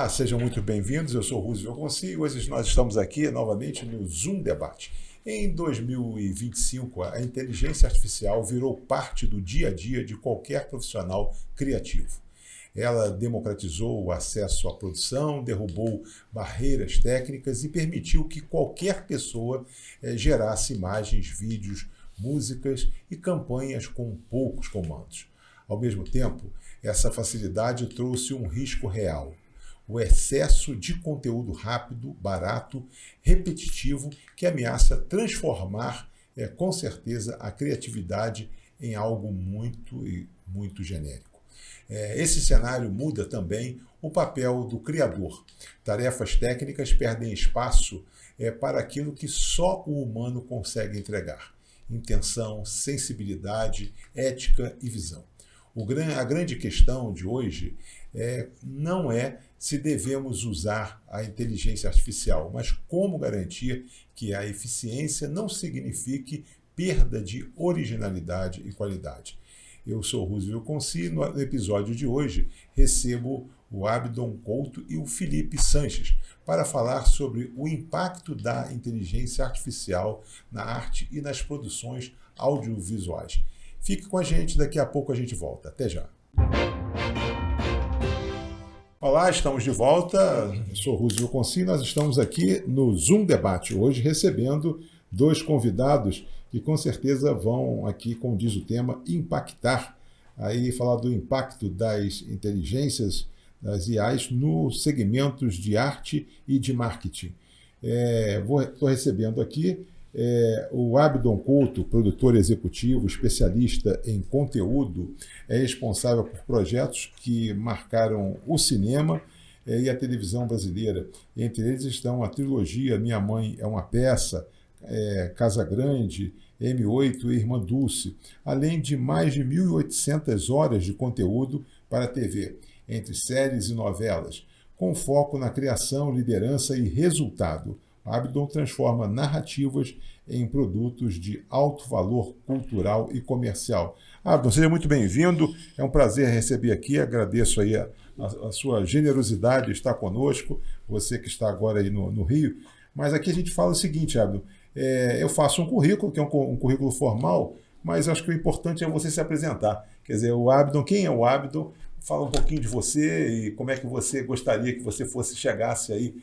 Olá, sejam muito bem-vindos. Eu sou Roosevelt Conci e hoje nós estamos aqui novamente no Zoom Debate. Em 2025, a inteligência artificial virou parte do dia a dia de qualquer profissional criativo. Ela democratizou o acesso à produção, derrubou barreiras técnicas e permitiu que qualquer pessoa gerasse imagens, vídeos, músicas e campanhas com poucos comandos. Ao mesmo tempo, essa facilidade trouxe um risco real: o excesso de conteúdo rápido, barato, repetitivo, que ameaça transformar, com certeza, a criatividade em algo muito genérico. Esse cenário muda também o papel do criador. Tarefas técnicas perdem espaço para aquilo que só o humano consegue entregar: intenção, sensibilidade, ética e visão. A grande questão de hoje não é se devemos usar a inteligência artificial, mas como garantir que a eficiência não signifique perda de originalidade e qualidade. Eu sou Roosevelt Conci. No episódio de hoje recebo o Abdon Couto e o Felipe Sanches para falar sobre o impacto da inteligência artificial na arte e nas produções audiovisuais. Fique com a gente, daqui a pouco a gente volta. Até já. Olá, estamos de volta. Eu sou Roosevelt Conci. Nós estamos aqui no Zoom Debate, hoje recebendo dois convidados que com certeza vão aqui, como diz o tema, impactar, aí falar do impacto das inteligências, das IAs, nos segmentos de arte e de marketing. Estou recebendo aqui o Abdon Couto, produtor executivo, especialista em conteúdo, é responsável por projetos que marcaram o cinema e a televisão brasileira. Entre eles estão a trilogia Minha Mãe é uma Peça, Casa Grande, M8 e Irmã Dulce, além de mais de 1.800 horas de conteúdo para a TV, entre séries e novelas, com foco na criação, liderança e resultado. Abdon transforma narrativas em produtos de alto valor cultural e comercial. Abdon, seja muito bem-vindo. É um prazer receber aqui. Agradeço aí a sua generosidade de estar conosco, você que está agora aí no Rio. Mas aqui a gente fala o seguinte, Abdon. Eu faço um currículo, que é um currículo formal, mas acho que o importante é você se apresentar. Quer dizer, o Abdon, quem é o Abdon? Fala um pouquinho de você e como é que você gostaria que você chegasse aí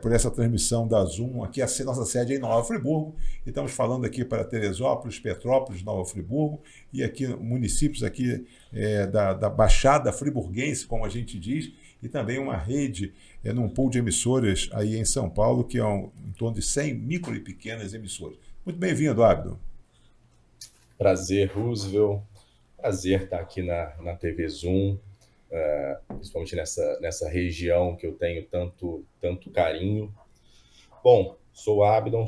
por essa transmissão da Zoom. Aqui a nossa sede é em Nova Friburgo, e estamos falando aqui para Teresópolis, Petrópolis, Nova Friburgo, e aqui municípios aqui da Baixada Friburguense, como a gente diz, e também uma rede num pool de emissoras aí em São Paulo, que é em torno de 100 micro e pequenas emissoras. Muito bem-vindo, Abdon. Prazer, Roosevelt. Prazer estar aqui na TV Zoom, principalmente nessa região que eu tenho tanto carinho. Bom, sou Abdon,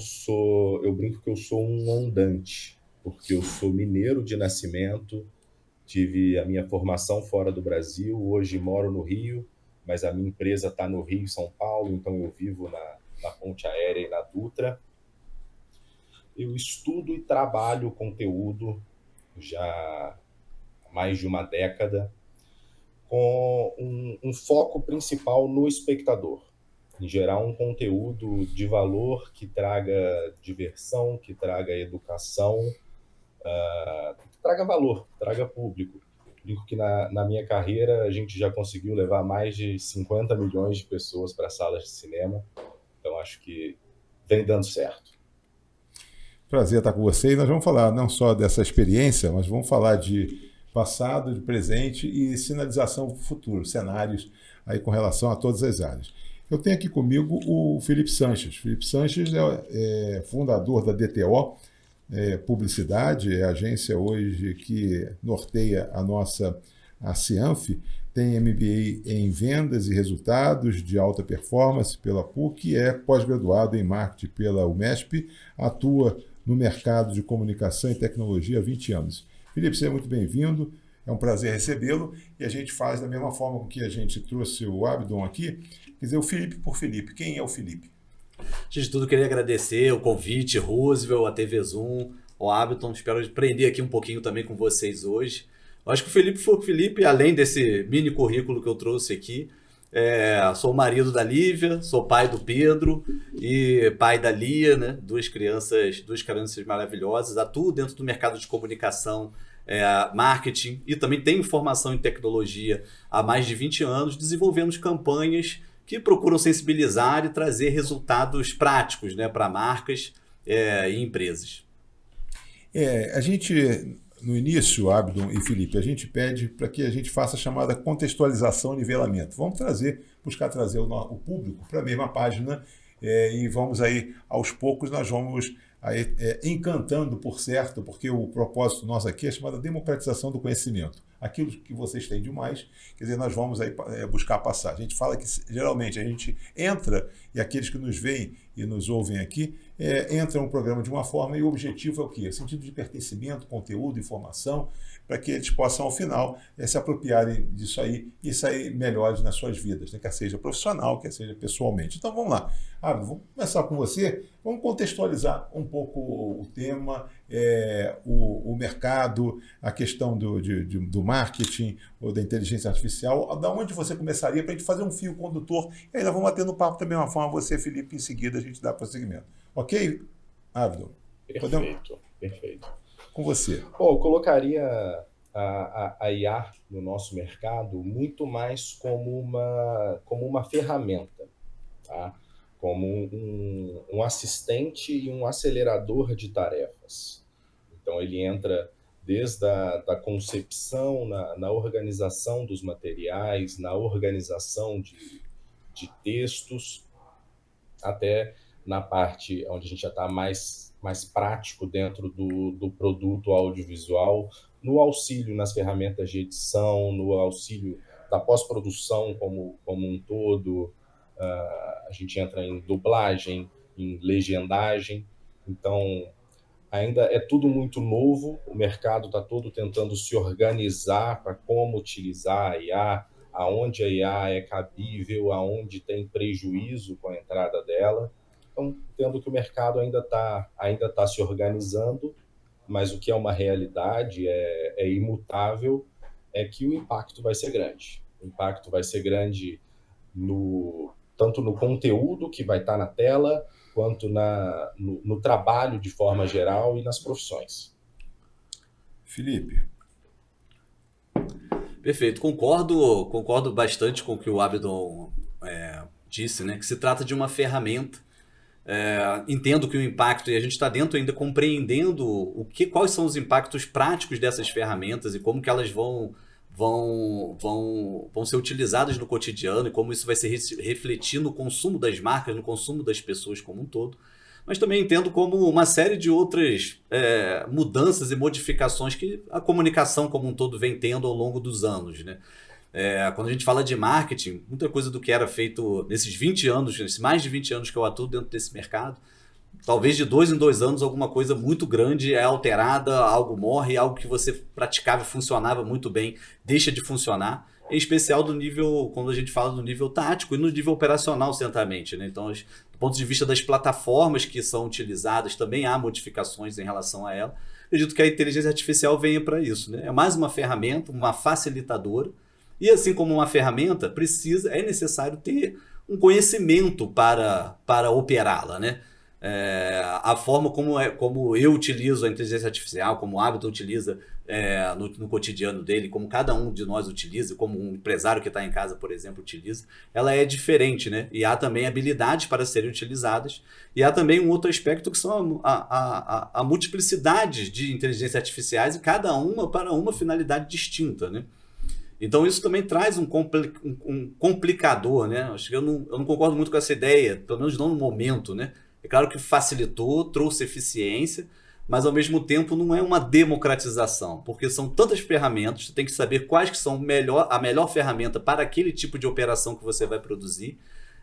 eu brinco que eu sou um andante, porque eu sou mineiro de nascimento, tive a minha formação fora do Brasil, hoje moro no Rio, mas a minha empresa está no Rio, São Paulo, então eu vivo na Ponte Aérea e na Dutra. Eu estudo e trabalho conteúdo já há mais de uma década, com um foco principal no espectador, em gerar um conteúdo de valor que traga diversão, que traga educação, que traga valor, traga público. Digo que na minha carreira a gente já conseguiu levar mais de 50 milhões de pessoas para salas de cinema, então acho que vem dando certo. Prazer estar com você, e nós vamos falar não só dessa experiência, mas vamos falar de passado, de presente e sinalização para o futuro, cenários aí com relação a todas as áreas. Eu tenho aqui comigo o Felipe Sanches. Felipe Sanches é fundador da DTO Publicidade, é a agência hoje que norteia a Cianf, tem MBA em Vendas e Resultados de Alta Performance pela PUC, é pós-graduado em Marketing pela UMESP, atua no mercado de comunicação e tecnologia há 20 anos. Felipe, seja muito bem-vindo, é um prazer recebê-lo, e a gente faz da mesma forma com que a gente trouxe o Abdon aqui, quer dizer, o Felipe por Felipe. Quem é o Felipe? Antes de tudo, queria agradecer o convite, Roosevelt, a TV Zoom, o Abdon. Espero aprender aqui um pouquinho também com vocês hoje. Eu acho que o Felipe foi o Felipe, além desse mini currículo que eu trouxe aqui. Sou o marido da Lívia, sou pai do Pedro e pai da Lia, né? Duas crianças maravilhosas. Atuo dentro do mercado de comunicação, marketing e também tenho formação em tecnologia há mais de 20 anos. Desenvolvemos campanhas que procuram sensibilizar e trazer resultados práticos, né, para marcas e empresas. A gente, no início, Abdon e Felipe, a gente pede para que a gente faça a chamada contextualização e nivelamento. Vamos buscar trazer o público para a mesma página e vamos aí, aos poucos, nós vamos aí, encantando, por certo, porque o propósito nosso aqui é chamada democratização do conhecimento. Aquilo que vocês têm de mais, quer dizer, nós vamos aí buscar passar. A gente fala que, geralmente, a gente entra e aqueles que nos veem e nos ouvem aqui entram no programa de uma forma e o objetivo é o quê? O sentido de pertencimento, conteúdo, informação, para que eles possam, ao final, se apropriarem disso aí e sair melhores nas suas vidas, né? Quer seja profissional, quer seja pessoalmente. Então, vamos lá. Vamos começar com você. Vamos contextualizar um pouco o tema, o mercado, a questão do marketing ou da inteligência artificial. Da onde você começaria para a gente fazer um fio condutor? E aí nós vamos batendo papo da mesma forma, você, Felipe, em seguida a gente dá prosseguimento. Ok, Abdon? Perfeito. Com você. Bom, eu colocaria a IA no nosso mercado muito mais como uma ferramenta, tá? Como um assistente e um acelerador de tarefas. Então, ele entra desde a concepção, na organização dos materiais, na organização de textos, até na parte onde a gente já está mais prático dentro do produto audiovisual, no auxílio nas ferramentas de edição, no auxílio da pós-produção como um todo. A gente entra em dublagem, em legendagem. Então, ainda é tudo muito novo, o mercado está todo tentando se organizar para como utilizar a IA, aonde a IA é cabível, aonde tem prejuízo com a entrada dela. Então, entendo que o mercado ainda tá se organizando, mas o que é uma realidade, é imutável, é que o impacto vai ser grande. O impacto vai ser grande tanto no conteúdo que vai estar na tela, quanto no trabalho de forma geral e nas profissões. Felipe. Perfeito, concordo bastante com o que o Abdon disse, né? Que se trata de uma ferramenta. Entendo que o impacto, e a gente está dentro ainda compreendendo quais são os impactos práticos dessas ferramentas e como que elas vão ser utilizadas no cotidiano e como isso vai se refletir no consumo das marcas, no consumo das pessoas como um todo. Mas também entendo como uma série de outras mudanças e modificações que a comunicação como um todo vem tendo ao longo dos anos, né? Quando a gente fala de marketing, muita coisa do que era feito nesses 20 anos, nesses mais de 20 anos que eu atuo dentro desse mercado, talvez de 2 em 2 anos alguma coisa muito grande é alterada, algo morre, algo que você praticava e funcionava muito bem deixa de funcionar, em especial quando a gente fala do nível tático e no nível operacional, certamente, né? Então, do ponto de vista das plataformas que são utilizadas, também há modificações em relação a ela. Acredito que a inteligência artificial venha para isso, né? É mais uma ferramenta, uma facilitadora. E assim como uma ferramenta, é necessário ter um conhecimento para operá-la, né? A forma como eu utilizo a inteligência artificial, como o Abdon utiliza no cotidiano dele, como cada um de nós utiliza, como um empresário que está em casa, por exemplo, utiliza, ela é diferente, né? E há também habilidades para serem utilizadas, e há também um outro aspecto que são a multiplicidade de inteligências artificiais, e cada uma para uma finalidade distinta, né? Então isso também traz um complicador, né? Acho que eu não concordo muito com essa ideia, pelo menos não no momento, né? É claro que facilitou, trouxe eficiência, mas ao mesmo tempo não é uma democratização, porque são tantas ferramentas, você tem que saber quais que são a melhor ferramenta para aquele tipo de operação que você vai produzir.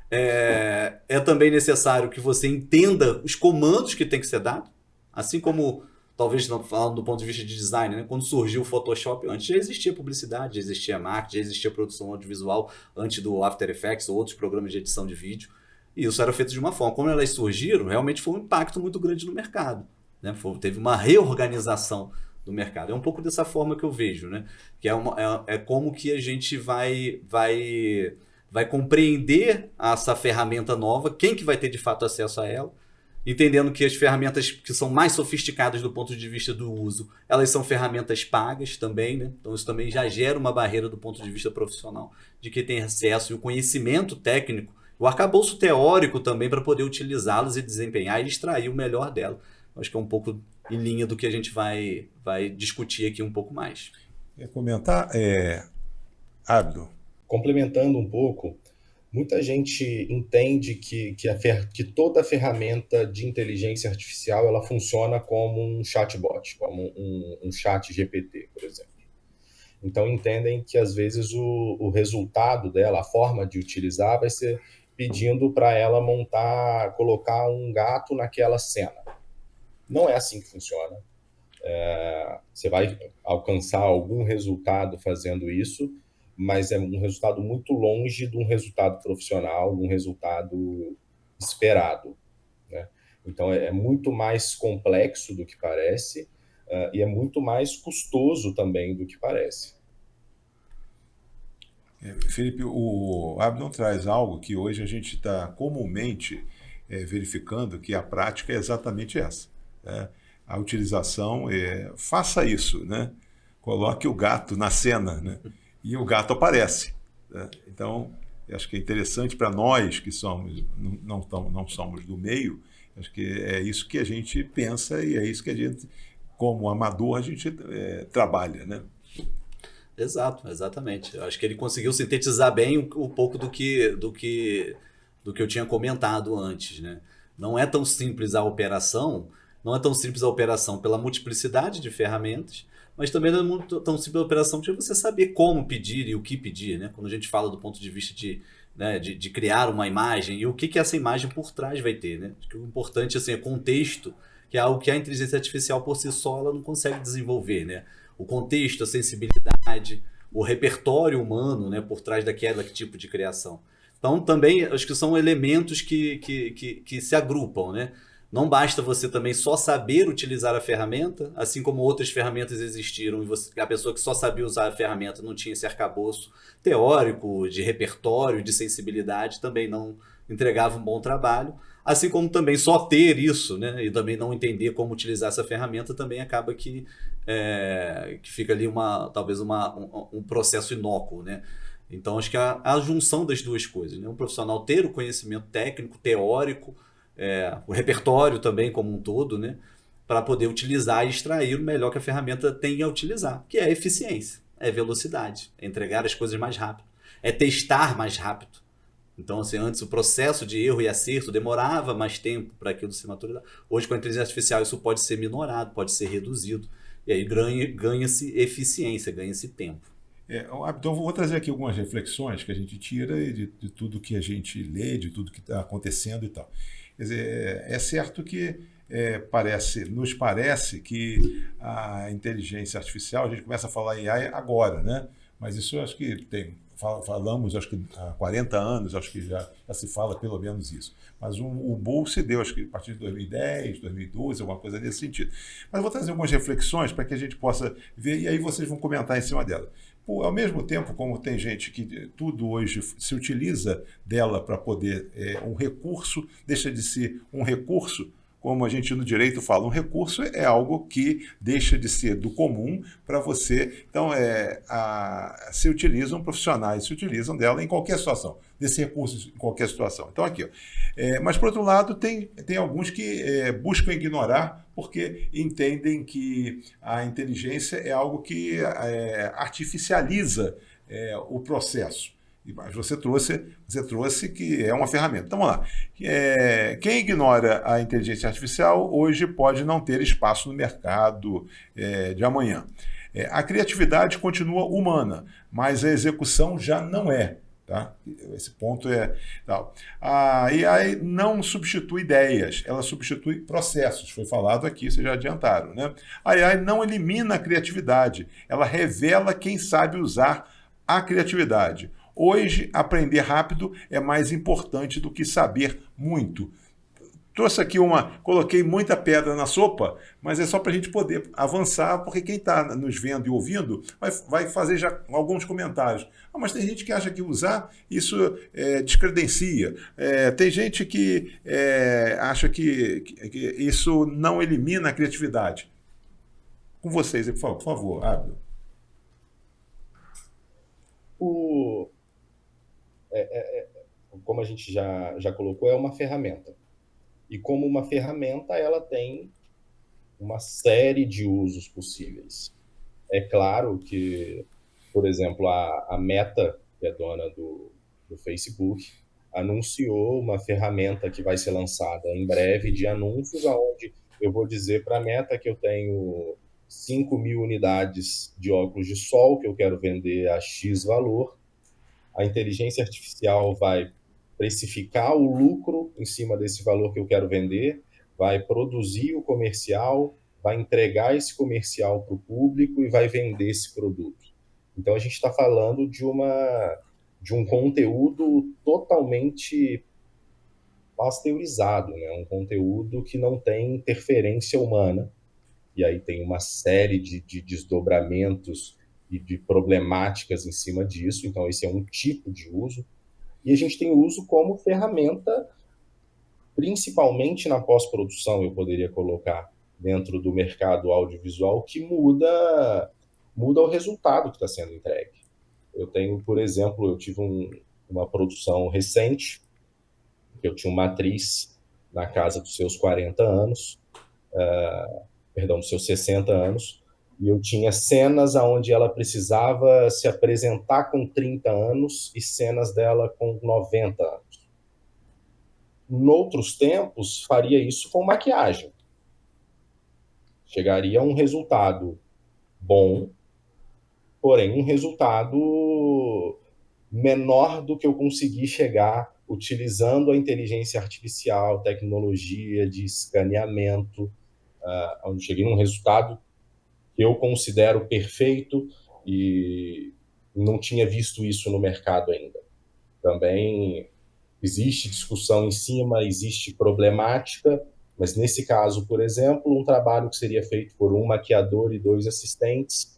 É também necessário que você entenda os comandos que tem que ser dado, assim como, talvez falando do ponto de vista de design, né? Quando surgiu o Photoshop, antes já existia publicidade, já existia marketing, já existia produção audiovisual antes do After Effects ou outros programas de edição de vídeo. E isso era feito de uma forma. Quando elas surgiram, realmente foi um impacto muito grande no mercado, né? Teve uma reorganização do mercado. É um pouco dessa forma que eu vejo, né? Que é como que a gente vai vai compreender essa ferramenta nova, quem que vai ter de fato acesso a ela, entendendo que as ferramentas que são mais sofisticadas do ponto de vista do uso, elas são ferramentas pagas também, né? Então isso também já gera uma barreira do ponto de vista profissional, de que tem acesso e o conhecimento técnico, o arcabouço teórico também para poder utilizá-las e desempenhar e extrair o melhor dela. Acho que é um pouco em linha do que a gente vai discutir aqui um pouco mais. Quer comentar, Abdo? Complementando um pouco, muita gente entende que toda ferramenta de inteligência artificial ela funciona como um chatbot, como um chat GPT, por exemplo. Então entendem que às vezes o resultado dela, a forma de utilizar, vai ser pedindo para ela colocar um gato naquela cena. Não é assim que funciona. Você vai alcançar algum resultado fazendo isso, mas é um resultado muito longe de um resultado profissional, de um resultado esperado, né? Então é muito mais complexo do que parece, e é muito mais custoso também do que parece. Felipe, o Abdon traz algo que hoje a gente está comumente verificando que a prática é exatamente essa, né? A utilização, faça isso, né? Coloque o gato na cena, né? E o gato aparece, né? Então, acho que é interessante para nós que não somos do meio, acho que é isso que a gente pensa e é isso que a gente, como amador, a gente trabalha, né? Exato, exatamente. Eu acho que ele conseguiu sintetizar bem um pouco do que eu tinha comentado antes, né? Não é tão simples a operação, pela multiplicidade de ferramentas, mas também não é muito tão simples a operação de você saber como pedir e o que pedir, né? Quando a gente fala do ponto de vista de criar uma imagem e o que essa imagem por trás vai ter, né? Acho que o importante assim, é contexto, que é algo que a inteligência artificial por si só ela não consegue desenvolver, né? O contexto, a sensibilidade, o repertório humano, né, por trás daquele tipo de criação. Então, também, acho que são elementos que se agrupam, né? Não basta você também só saber utilizar a ferramenta, assim como outras ferramentas existiram e a pessoa que só sabia usar a ferramenta não tinha esse arcabouço teórico, de repertório, de sensibilidade, também não entregava um bom trabalho. Assim como também só ter isso, né, e também não entender como utilizar essa ferramenta também acaba que fica ali talvez um processo inócuo, né? Então acho que a junção das duas coisas, né? Um profissional ter o conhecimento técnico, teórico, o repertório também como um todo, né, para poder utilizar e extrair o melhor que a ferramenta tem a utilizar, que é a eficiência, é velocidade, é entregar as coisas mais rápido, é testar mais rápido. Então, assim, antes o processo de erro e acerto demorava mais tempo para aquilo se maturar. Hoje, com a inteligência artificial, isso pode ser minorado, pode ser reduzido. E aí ganha-se eficiência, ganha-se tempo. Então, vou trazer aqui algumas reflexões que a gente tira de tudo que a gente lê, de tudo que está acontecendo e tal. Quer dizer, é certo que nos parece que a inteligência artificial, a gente começa a falar em AI agora, né? Mas isso eu acho que falamos acho que há 40 anos, acho que já se fala pelo menos isso. Mas o boom se deu, acho que a partir de 2010, 2012, alguma coisa nesse sentido. Mas vou trazer algumas reflexões para que a gente possa ver, e aí vocês vão comentar em cima dela. Ao mesmo tempo, como tem gente que tudo hoje se utiliza dela para poder, um recurso deixa de ser um recurso, como a gente no direito fala, um recurso é algo que deixa de ser do comum para você. Então, se utilizam profissionais, se utilizam dela em qualquer situação, desse recurso em qualquer situação. Então, aqui, ó. Mas, por outro lado, tem alguns que buscam ignorar porque entendem que a inteligência é algo que artificializa o processo. Mas você trouxe que é uma ferramenta. Então, vamos lá. Quem ignora a inteligência artificial hoje pode não ter espaço no mercado de amanhã. A criatividade continua humana, mas a execução já não é. Tá? Esse ponto é tal. A AI não substitui ideias, ela substitui processos. Foi falado aqui, vocês já adiantaram, né? A AI não elimina a criatividade, ela revela quem sabe usar a criatividade. Hoje, aprender rápido é mais importante do que saber muito. trouxe aqui coloquei muita pedra na sopa, mas é só para a gente poder avançar, porque quem está nos vendo e ouvindo vai fazer já alguns comentários. Mas tem gente que acha que usar isso descredencia. Tem gente que acha que isso não elimina a criatividade. Com vocês, por favor, Abel. Como a gente já colocou, é uma ferramenta. E como uma ferramenta, ela tem uma série de usos possíveis. É claro que, por exemplo, a Meta, que é dona do Facebook, anunciou uma ferramenta que vai ser lançada em breve de anúncios, onde eu vou dizer para a Meta que eu tenho 5.000 unidades de óculos de sol que eu quero vender a X valor. A inteligência artificial vai precificar o lucro em cima desse valor que eu quero vender, vai produzir o comercial, vai entregar esse comercial para o público e vai vender esse produto. Então, a gente está falando de um conteúdo totalmente pasteurizado, né? Um conteúdo que não tem interferência humana. E aí tem uma série de desdobramentos e de problemáticas em cima disso. Então, esse é um tipo de uso. E a gente tem o uso como ferramenta, principalmente na pós-produção, eu poderia colocar dentro do mercado audiovisual, que muda o resultado que está sendo entregue. Eu tenho, por exemplo, eu tive uma produção recente, que eu tinha uma atriz na casa dos seus 40 anos, dos seus 60 anos, e eu tinha cenas onde ela precisava se apresentar com 30 anos e cenas dela com 90 anos. Noutros tempos, faria isso com maquiagem. Chegaria a um resultado bom, porém um resultado menor do que eu consegui chegar utilizando a inteligência artificial, tecnologia de escaneamento, onde cheguei num resultado que eu considero perfeito e não tinha visto isso no mercado ainda. Também existe discussão em cima, existe problemática, mas nesse caso, por exemplo, um trabalho que seria feito por um maquiador e 2 assistentes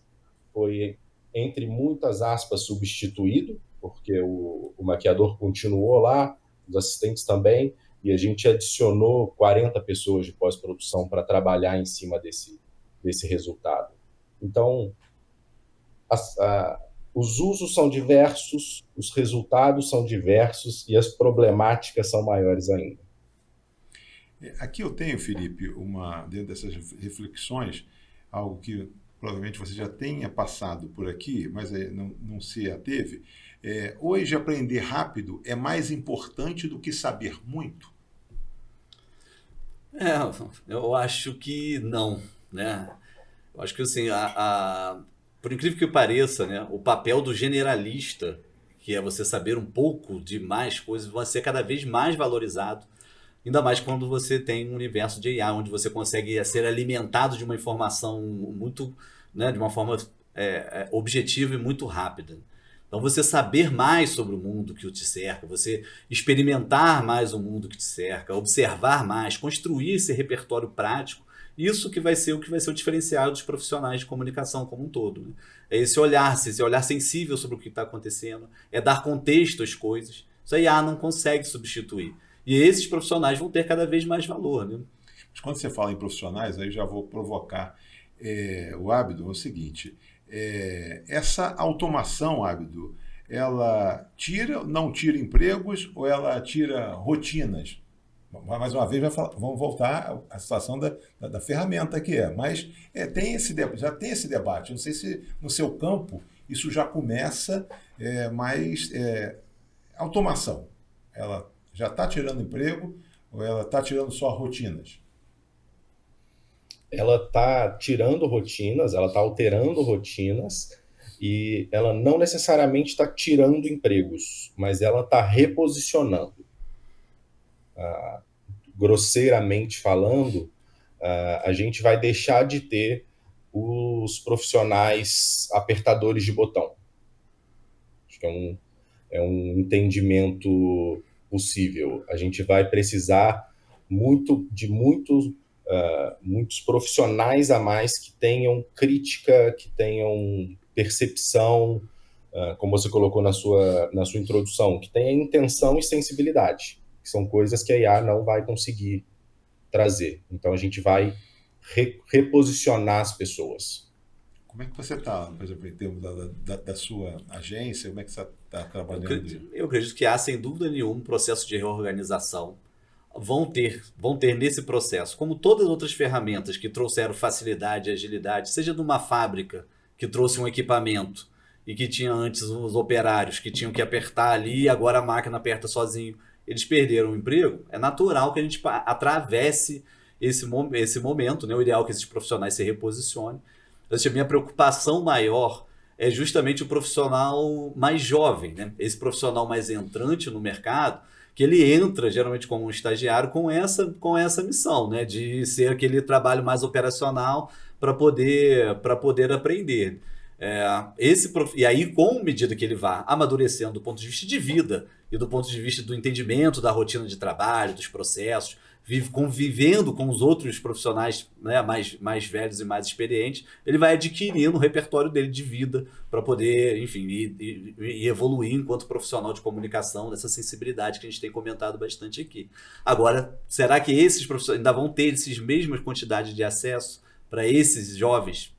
foi, entre muitas aspas, substituído, porque o maquiador continuou lá, os assistentes também, e a gente adicionou 40 pessoas de pós-produção para trabalhar em cima desse resultado. Então, os usos são diversos, os resultados são diversos e as problemáticas são maiores ainda. Aqui eu tenho, Felipe, dentro dessas reflexões, algo que provavelmente você já tenha passado por aqui, mas não se ateve. Hoje, aprender rápido é mais importante do que saber muito? Eu acho que não, né? Eu acho que assim, por incrível que pareça, né, o papel do generalista, que é você saber um pouco de mais coisas, vai ser cada vez mais valorizado. Ainda mais quando você tem um universo de IA, onde você consegue ser alimentado de uma informação muito, né, de uma forma objetiva e muito rápida. Então, você saber mais sobre o mundo que te cerca, você experimentar mais o mundo que te cerca, observar mais, construir esse repertório prático, isso que vai ser o diferencial dos profissionais de comunicação como um todo. Né? É esse olhar sensível sobre o que está acontecendo, é dar contexto às coisas. Isso a IA não consegue substituir. E esses profissionais vão ter cada vez mais valor. Né? Mas quando você fala em profissionais, aí já vou provocar o Abdo, é o seguinte, essa automação, Abdo, ela não tira empregos ou ela tira rotinas? Mais uma vez, vamos voltar à situação da ferramenta que é. Mas já tem esse debate. Não sei se no seu campo isso já começa, mas automação, ela já está tirando emprego ou ela está tirando só rotinas? Ela está tirando rotinas, ela está alterando rotinas e ela não necessariamente está tirando empregos, mas ela está reposicionando. Grosseiramente falando, a gente vai deixar de ter os profissionais apertadores de botão. Acho que é um entendimento possível. A gente vai precisar muitos profissionais a mais que tenham crítica, que tenham percepção, como você colocou na sua introdução, que tenha intenção e sensibilidade, que são coisas que a IA não vai conseguir trazer. Então, a gente vai reposicionar as pessoas. Como é que você está, por exemplo, em termos da sua agência? Como é que você está trabalhando? Eu acredito que há, sem dúvida nenhuma, um processo de reorganização. Vão ter nesse processo, como todas as outras ferramentas que trouxeram facilidade e agilidade, seja numa fábrica que trouxe um equipamento e que tinha antes os operários que tinham que apertar ali e agora a máquina aperta sozinho, eles perderam o emprego. É natural que a gente atravesse esse momento, né? O ideal é que esses profissionais se reposicionem. A minha preocupação maior é justamente o profissional mais jovem, né? Esse profissional mais entrante no mercado, que ele entra geralmente como um estagiário com essa missão, né? De ser aquele trabalho mais operacional para poder aprender. E aí, com medida que ele vá amadurecendo do ponto de vista de vida e do ponto de vista do entendimento da rotina de trabalho, dos processos, convivendo com os outros profissionais, né, mais velhos e mais experientes, ele vai adquirindo o repertório dele de vida para poder, enfim, e evoluir enquanto profissional de comunicação, nessa sensibilidade que a gente tem comentado bastante aqui. Agora, será que esses profissionais ainda vão ter essas mesmas quantidades de acesso para esses jovens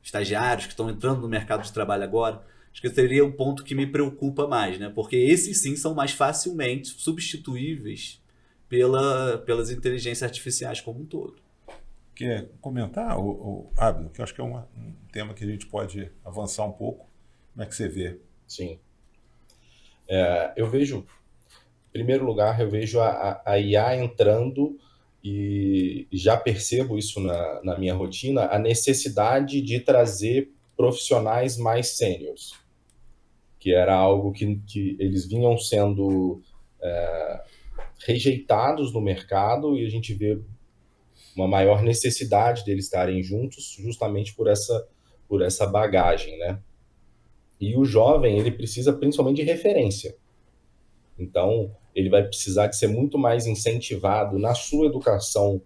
estagiários que estão entrando no mercado de trabalho agora? Acho que seria um ponto que me preocupa mais, né? Porque esses sim são mais facilmente substituíveis pelas inteligências artificiais como um todo. Quer comentar, Abner, que eu acho que é um tema que a gente pode avançar um pouco. Como é que você vê? Sim. Eu vejo, em primeiro lugar, a IA entrando e já percebo isso na minha rotina, a necessidade de trazer profissionais mais sêniores, que era algo que eles vinham sendo rejeitados no mercado, e a gente vê uma maior necessidade deles estarem juntos justamente por essa bagagem, né? E o jovem, ele precisa principalmente de referência. Então, ele vai precisar de ser muito mais incentivado na sua educação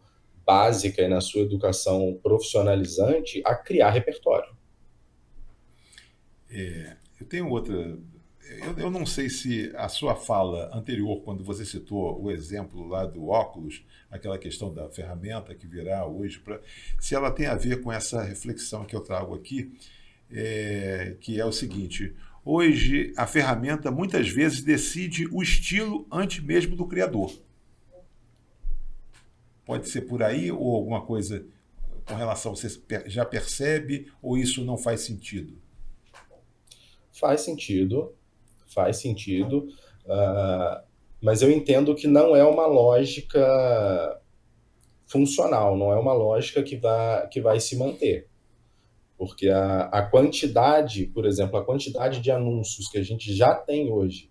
básica e na sua educação profissionalizante a criar repertório. Eu tenho outra... Eu não sei se a sua fala anterior, quando você citou o exemplo lá do óculos, aquela questão da ferramenta que virá hoje, se ela tem a ver com essa reflexão que eu trago aqui, que é o seguinte: hoje a ferramenta muitas vezes decide o estilo antes mesmo do criador. Pode ser por aí, ou alguma coisa com relação, você já percebe, ou isso não faz sentido? Faz sentido, mas eu entendo que não é uma lógica funcional, não é uma lógica que vai se manter. Porque a quantidade, por exemplo, a quantidade de anúncios que a gente já tem hoje,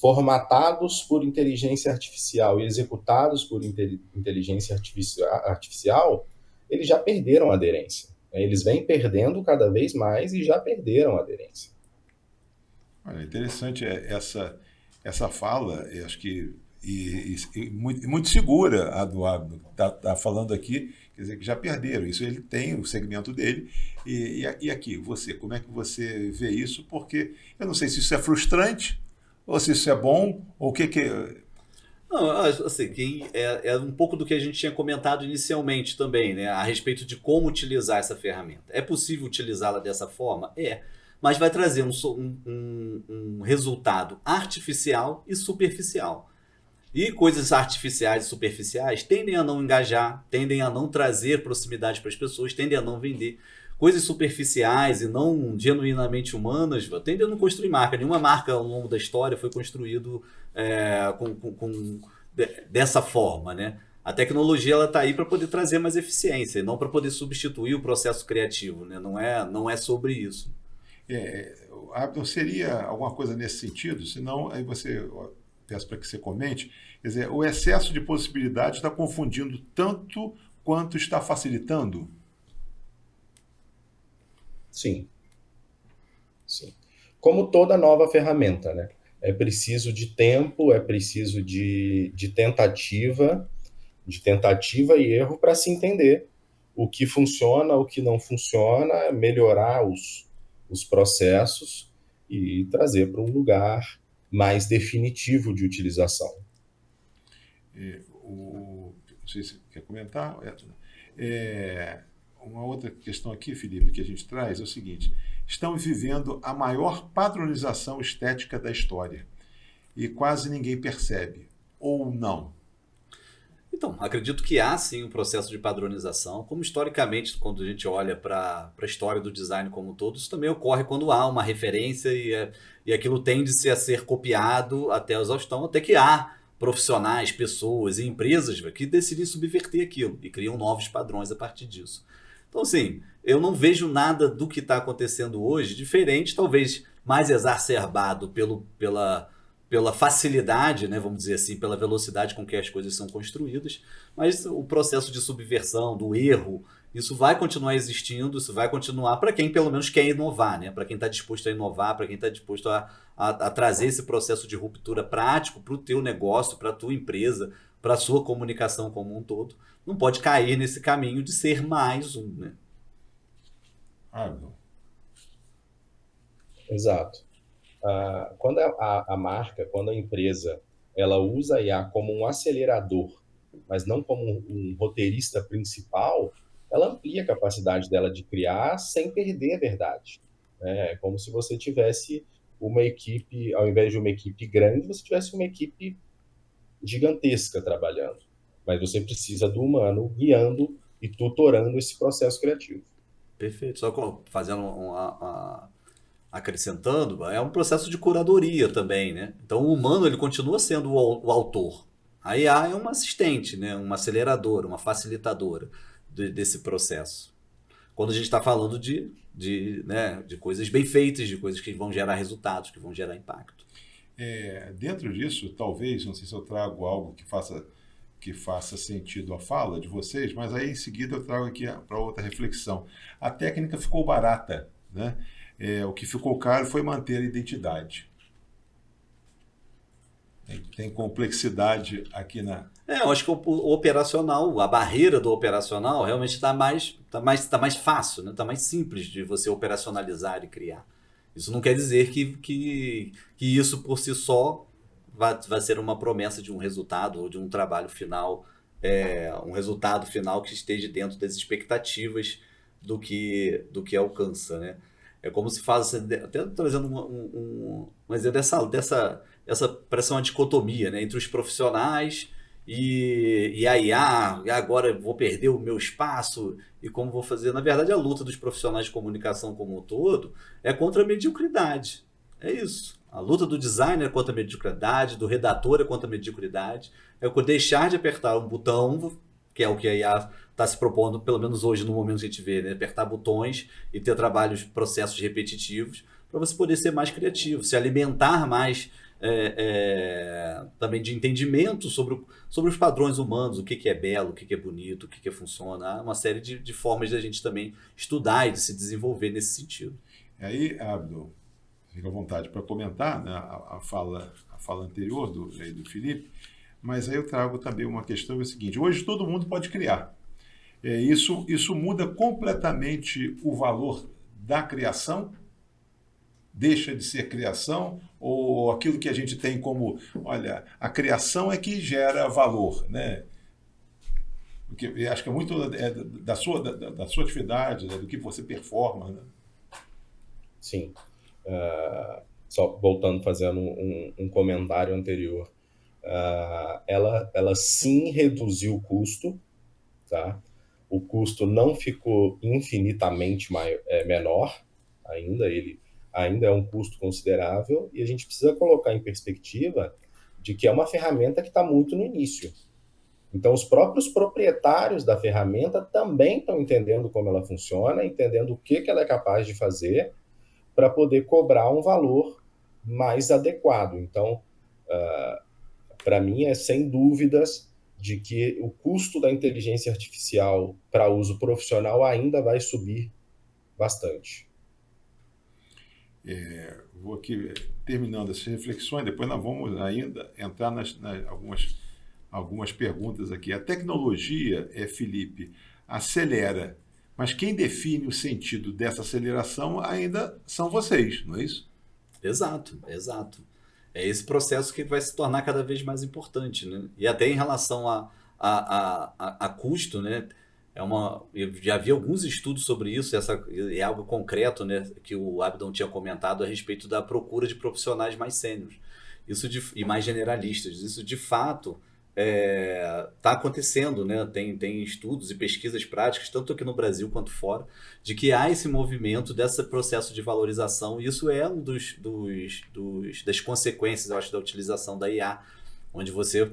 formatados por inteligência artificial e executados por inteligência artificial, eles já perderam a aderência. Eles vêm perdendo cada vez mais e já perderam a aderência. Olha, interessante essa fala, eu acho que muito segura a do Abner, tá falando aqui, quer dizer que já perderam, isso ele tem o segmento dele, e aqui, você, como é que você vê isso? Porque eu não sei se isso é frustrante, ou se isso é bom, ou o que Não, assim, é um pouco do que a gente tinha comentado inicialmente também, né, a respeito de como utilizar essa ferramenta. É possível utilizá-la dessa forma? Mas vai trazer um resultado artificial e superficial. E coisas artificiais e superficiais tendem a não engajar, tendem a não trazer proximidade para as pessoas, tendem a não vender. Coisas superficiais e não genuinamente humanas tendem a não construir marca. Nenhuma marca ao longo da história foi construído dessa forma, né? A tecnologia está aí para poder trazer mais eficiência, e não para poder substituir o processo criativo, né? Não é sobre isso. Abner, seria alguma coisa nesse sentido? Senão, aí peço para que você comente. Quer dizer, o excesso de possibilidades está confundindo tanto quanto está facilitando? Sim. Como toda nova ferramenta, né? É preciso de tempo, é preciso de tentativa, de tentativa e erro para se entender o que funciona, o que não funciona, melhorar os processos e trazer para um lugar mais definitivo de utilização. Não sei se você quer comentar. Uma outra questão aqui, Felipe, que a gente traz é o seguinte: estamos vivendo a maior padronização estética da história e quase ninguém percebe, ou não? Então, acredito que há sim um processo de padronização, como historicamente, quando a gente olha para a história do design como um todo, isso também ocorre quando há uma referência e aquilo tende-se a ser copiado até a exaustão, até que há profissionais, pessoas e empresas que decidem subverter aquilo e criam novos padrões a partir disso. Então, assim, eu não vejo nada do que está acontecendo hoje diferente, talvez mais exacerbado pela facilidade, né, vamos dizer assim, pela velocidade com que as coisas são construídas, mas o processo de subversão, do erro, isso vai continuar existindo, isso vai continuar para quem pelo menos quer inovar, né? Para quem está disposto a inovar, para quem está disposto a trazer esse processo de ruptura prático para o teu negócio, para a tua empresa, para a sua comunicação como um todo. Não pode cair nesse caminho de ser mais um, né? Não. Exato. Quando a marca, quando a empresa, ela usa a IA como um acelerador, mas não como um roteirista principal, ela amplia a capacidade dela de criar sem perder a verdade. É como se você tivesse uma equipe, ao invés de uma equipe grande, você tivesse uma equipe gigantesca trabalhando. Mas você precisa do humano guiando e tutorando esse processo criativo. Perfeito. Só fazendo acrescentando, é um processo de curadoria também, né? Então o humano ele continua sendo o autor. A IA é uma assistente, né? Uma aceleradora, uma facilitadora desse processo. Quando a gente está falando né, de coisas bem feitas, de coisas que vão gerar resultados, que vão gerar impacto. Dentro disso, talvez, não sei se eu trago algo que faça sentido à fala de vocês, mas aí em seguida eu trago aqui para outra reflexão. A técnica ficou barata, né? O que ficou caro foi manter a identidade. Tem complexidade aqui na... Eu acho que o operacional, a barreira do operacional realmente está mais fácil, né? Está mais simples de você operacionalizar e criar. Isso não quer dizer que isso por si só vai ser uma promessa de um resultado ou de um trabalho final, um resultado final que esteja dentro das expectativas do que alcança, né? É como se faz, até trazendo um exemplo essa parece uma dicotomia, né, entre os profissionais e a IA, e agora eu vou perder o meu espaço e como vou fazer. Na verdade, a luta dos profissionais de comunicação como um todo é contra a mediocridade. É isso. A luta do designer é contra a mediocridade, do redator é contra a mediocridade. É deixar de apertar um botão, que é o que a IA está se propondo, pelo menos hoje no momento que a gente vê, né? Apertar botões e ter processos repetitivos, para você poder ser mais criativo, se alimentar mais também de entendimento sobre os padrões humanos, o que é belo, o que é bonito, o que funciona. Há uma série de formas de a gente também estudar e de se desenvolver nesse sentido. E aí, Abdo, fica à vontade para comentar, né, a fala anterior do Felipe, mas aí eu trago também uma questão, é o seguinte: hoje todo mundo pode criar. Isso muda completamente o valor da criação? Deixa de ser criação? Ou aquilo que a gente tem como, olha, a criação é que gera valor, né? Porque eu acho que é muito da sua atividade, né, do que você performa, né? Sim. Só voltando, fazendo um comentário anterior. Ela sim reduziu o custo, tá? O custo não ficou infinitamente menor ainda, ele ainda é um custo considerável, e a gente precisa colocar em perspectiva de que é uma ferramenta que está muito no início. Então, os próprios proprietários da ferramenta também estão entendendo como ela funciona, entendendo o que ela é capaz de fazer para poder cobrar um valor mais adequado. Então, para mim, é sem dúvidas de que o custo da inteligência artificial para uso profissional ainda vai subir bastante. Vou aqui terminando essas reflexões, depois nós vamos ainda entrar algumas algumas perguntas aqui. A tecnologia, Felipe, acelera, mas quem define o sentido dessa aceleração ainda são vocês, não é isso? Exato, exato. É esse processo que vai se tornar cada vez mais importante, né? E até em relação a custo, né? Eu já vi alguns estudos sobre isso, é algo concreto, né? Que o Abdon tinha comentado a respeito da procura de profissionais mais sêniores e mais generalistas. Isso de fato está acontecendo, né? Tem estudos e pesquisas práticas, tanto aqui no Brasil quanto fora, de que há esse movimento desse processo de valorização, e isso é um das consequências, eu acho, da utilização da IA, onde você,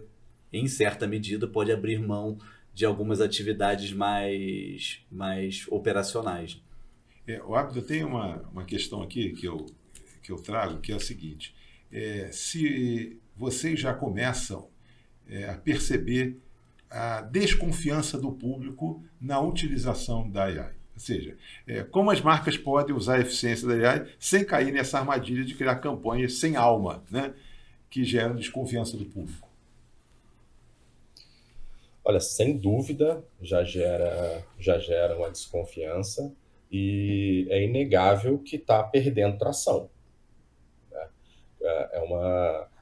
em certa medida, pode abrir mão de algumas atividades mais operacionais. O Abdo, tem uma questão aqui que eu trago, que é a seguinte: se vocês já começam a perceber a desconfiança do público na utilização da AI. Ou seja, como as marcas podem usar a eficiência da AI sem cair nessa armadilha de criar campanhas sem alma, né, que geram desconfiança do público. Olha, sem dúvida, já gera uma desconfiança e é inegável que está perdendo tração, né?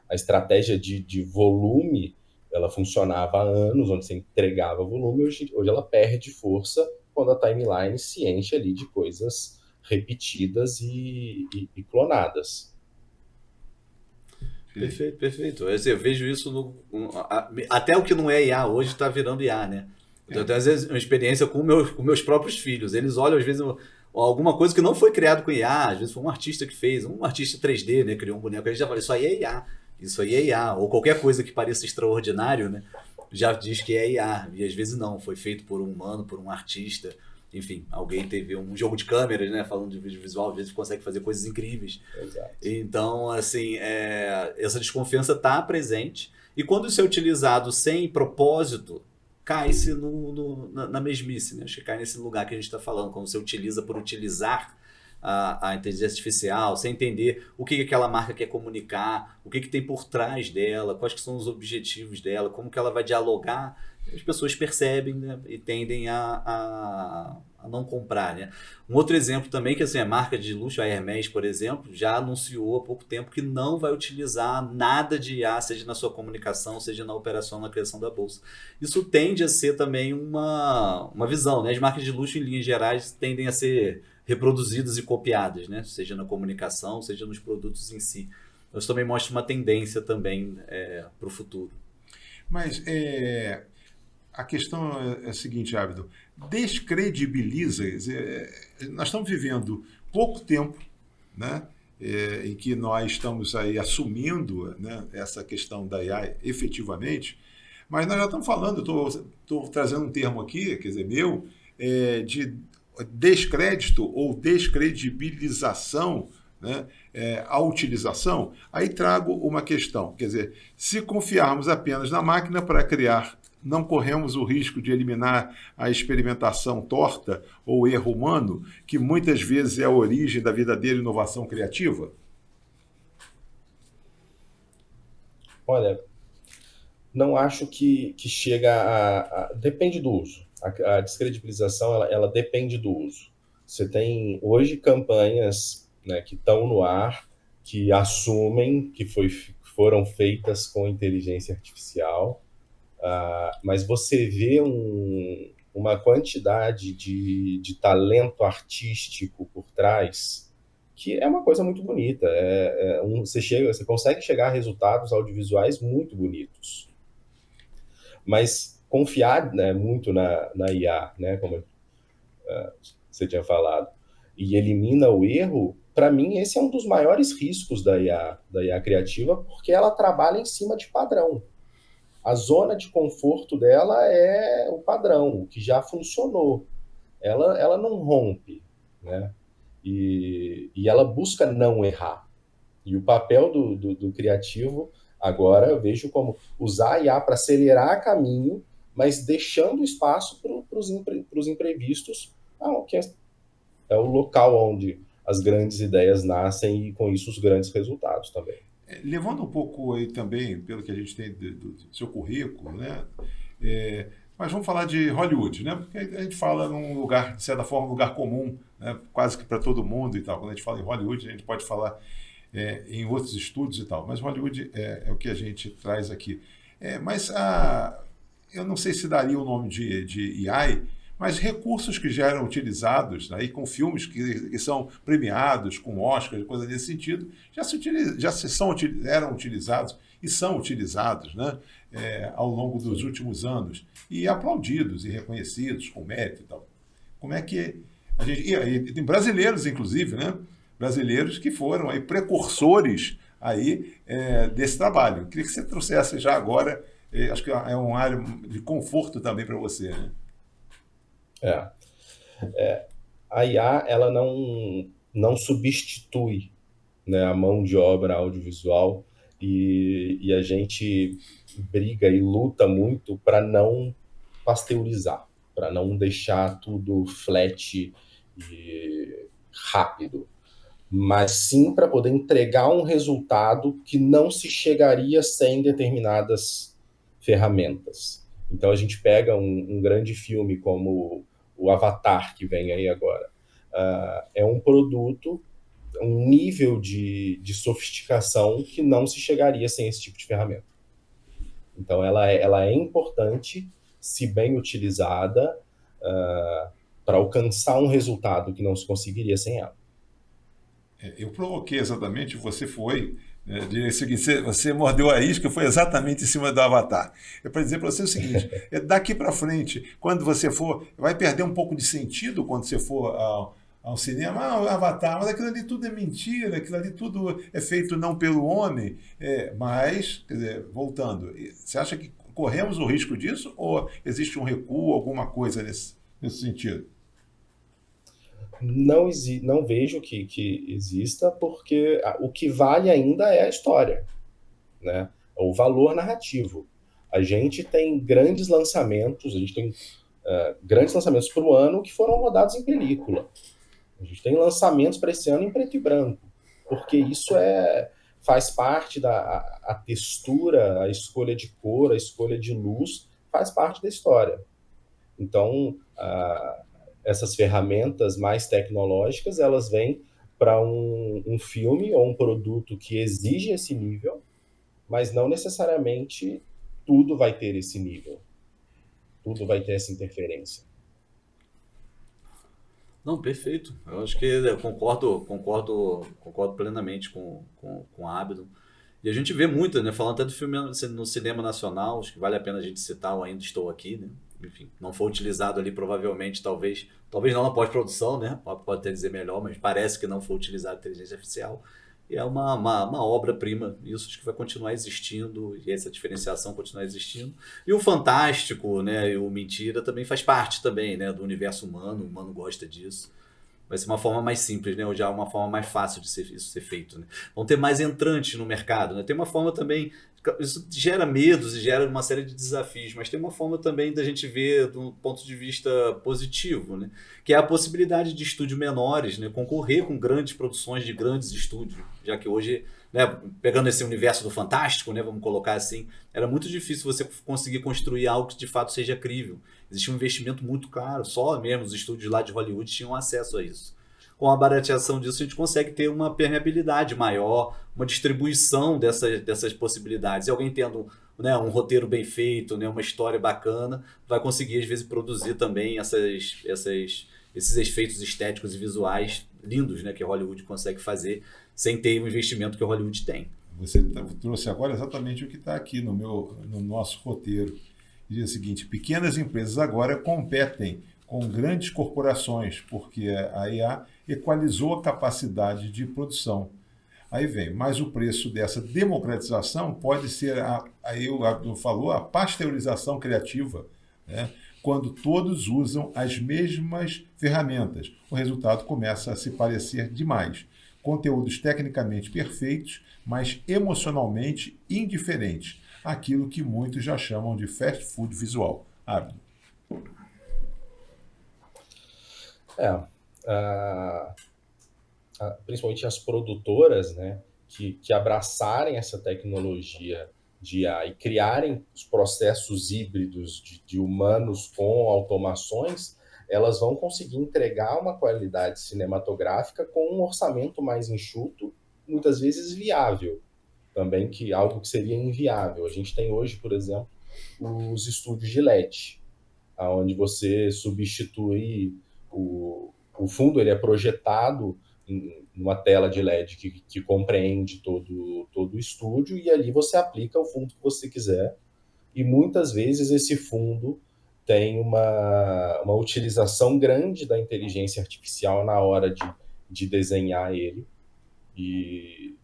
A estratégia de volume, ela funcionava há anos, onde você entregava volume, hoje ela perde força quando a timeline se enche ali de coisas repetidas e clonadas. Perfeito, perfeito. Eu vejo isso até o que não é IA hoje está virando IA, né? Eu tenho às vezes uma experiência com meus próprios filhos. Eles olham às vezes alguma coisa que não foi criado com IA, às vezes foi um artista que fez, um artista 3D, né, criou um boneco, a gente já fala, isso aí é IA. Isso aí é IA, ou qualquer coisa que pareça extraordinário, né? Já diz que é IA, e às vezes não, foi feito por um humano, por um artista, enfim, alguém teve um jogo de câmeras, né? Falando de vídeo visual, às vezes consegue fazer coisas incríveis. Exato. Então, assim, essa desconfiança está presente, e quando isso é utilizado sem propósito, cai-se na mesmice, né? Acho que cai nesse lugar que a gente está falando, quando você utiliza por utilizar a inteligência artificial, sem entender o que aquela marca quer comunicar, o que tem por trás dela, quais que são os objetivos dela, como que ela vai dialogar, as pessoas percebem, né, e tendem a não comprar, né? Um outro exemplo também, que assim, a marca de luxo, a Hermès, por exemplo, já anunciou há pouco tempo que não vai utilizar nada de IA, seja na sua comunicação, seja na operação, na criação da bolsa. Isso tende a ser também uma visão, né? As marcas de luxo, em linhas gerais, tendem a ser reproduzidas e copiadas, né? Seja na comunicação, seja nos produtos em si. Isso também mostra uma tendência também para o futuro. Mas a questão é a seguinte, Abdo, descredibiliza, nós estamos vivendo pouco tempo, né, em que nós estamos aí assumindo, né, essa questão da AI efetivamente, mas nós já estamos falando, estou trazendo um termo aqui, quer dizer, de descrédito ou descredibilização, né, a utilização. Aí trago uma questão, quer dizer, se confiarmos apenas na máquina para criar, não corremos o risco de eliminar a experimentação torta ou erro humano, que muitas vezes é a origem da verdadeira inovação criativa? Olha, não acho que chega depende do uso. A descredibilização, ela depende do uso. Você tem hoje campanhas, né, que estão no ar, que assumem que foram feitas com inteligência artificial, mas você vê uma quantidade de talento artístico por trás, que é uma coisa muito bonita. Você consegue chegar a resultados audiovisuais muito bonitos. Mas confiar, né, muito na IA, né, como você tinha falado, e elimina o erro, para mim esse é um dos maiores riscos da IA criativa, porque ela trabalha em cima de padrão. A zona de conforto dela é o padrão, o que já funcionou. Ela não rompe, né? E ela busca não errar. E o papel do criativo, agora eu vejo como usar a IA para acelerar caminho, mas deixando espaço para os imprevistos, que é o local onde as grandes ideias nascem e, com isso, os grandes resultados também. Levando um pouco aí também, pelo que a gente tem do seu currículo, né? Mas vamos falar de Hollywood, né? Porque a gente fala num lugar, de certa forma, um lugar comum, né? Quase que para todo mundo e tal. Quando a gente fala em Hollywood, a gente pode falar em outros estúdios e tal. Mas Hollywood é o que a gente traz aqui. Eu não sei se daria o nome de AI, mas recursos que já eram utilizados, né, e com filmes que são premiados, com Oscar, coisa nesse sentido, eram utilizados e são utilizados, né, ao longo dos últimos anos, e aplaudidos e reconhecidos com mérito e tal. Como é que a gente. E tem brasileiros, inclusive, né? Brasileiros que foram aí precursores aí, desse trabalho. Queria que você trouxesse já agora, acho que é uma área de conforto também para você, né? É. A IA, ela não substitui, né, a mão de obra audiovisual e a gente briga e luta muito para não pasteurizar, para não deixar tudo flat e rápido, mas sim para poder entregar um resultado que não se chegaria sem determinadas ferramentas. Então a gente pega um grande filme como o Avatar, que vem aí agora. É um produto, um nível de sofisticação que não se chegaria sem esse tipo de ferramenta. Então ela é importante, se bem utilizada, para alcançar um resultado que não se conseguiria sem ela. Eu provoquei exatamente, diria o seguinte, você mordeu a isca, foi exatamente em cima do Avatar. É para dizer para você o seguinte, daqui para frente, quando você for, vai perder um pouco de sentido quando você for ao cinema, o Avatar, mas aquilo ali tudo é mentira, aquilo ali tudo é feito não pelo homem, mas, quer dizer, voltando, você acha que corremos o risco disso ou existe um recuo, alguma coisa nesse sentido? Não vejo que exista, porque o que vale ainda é a história, né? O valor narrativo. A gente tem grandes lançamentos, a gente tem grandes lançamentos para o ano que foram rodados em película. A gente tem lançamentos para esse ano em preto e branco, porque isso faz parte a textura, a escolha de cor, a escolha de luz, faz parte da história. Então, essas ferramentas mais tecnológicas, elas vêm para um filme ou um produto que exige esse nível, mas não necessariamente tudo vai ter esse nível, tudo vai ter essa interferência. Não, perfeito. Eu acho que eu concordo plenamente com a Abdon. E a gente vê muito, né? Falando até do filme no cinema nacional, acho que vale a pena a gente citar o Ainda Estou Aqui, né? Enfim, não foi utilizado ali provavelmente, talvez não na pós-produção, né? Pode até dizer melhor, mas parece que não foi utilizado inteligência artificial. E é uma obra-prima, isso acho que vai continuar existindo, e essa diferenciação continuar existindo. E o fantástico, né, e o mentira também faz parte também, né, do universo humano, o humano gosta disso. Vai ser uma forma mais simples, né? Ou já uma forma mais fácil de isso ser feito, né? Vão ter mais entrantes no mercado, né? Tem uma forma também, isso gera medos e gera uma série de desafios, mas tem uma forma também da gente ver do ponto de vista positivo, né? Que é a possibilidade de estúdios menores, né, concorrer com grandes produções de grandes estúdios, já que hoje, né, pegando esse universo do fantástico, né, vamos colocar assim, era muito difícil você conseguir construir algo que de fato seja crível. Existia um investimento muito caro, só mesmo os estúdios lá de Hollywood tinham acesso a isso. Com a barateação disso, a gente consegue ter uma permeabilidade maior, uma distribuição dessas possibilidades. E alguém tendo, né, um roteiro bem feito, né, uma história bacana, vai conseguir, às vezes, produzir também esses efeitos estéticos e visuais lindos, né, que Hollywood consegue fazer sem ter o investimento que Hollywood tem. Você trouxe agora exatamente o que está aqui no nosso roteiro. Diz o seguinte: pequenas empresas agora competem com grandes corporações, porque a IA equalizou a capacidade de produção. Aí vem, mas o preço dessa democratização pode ser, aí o Abdul falou, a pasteurização criativa, né? Quando todos usam as mesmas ferramentas. O resultado começa a se parecer demais. Conteúdos tecnicamente perfeitos, mas emocionalmente indiferentes. Aquilo que muitos já chamam de fast food visual. Abdul. Principalmente as produtoras, né, que abraçarem essa tecnologia de IA e criarem os processos híbridos de humanos com automações, elas vão conseguir entregar uma qualidade cinematográfica com um orçamento mais enxuto, muitas vezes viável, também que algo que seria inviável. A gente tem hoje, por exemplo, os estúdios de LED, onde você substitui o fundo, ele é projetado numa tela de LED que compreende todo o estúdio, e ali você aplica o fundo que você quiser, e muitas vezes esse fundo tem uma utilização grande da inteligência artificial na hora de desenhar ele, e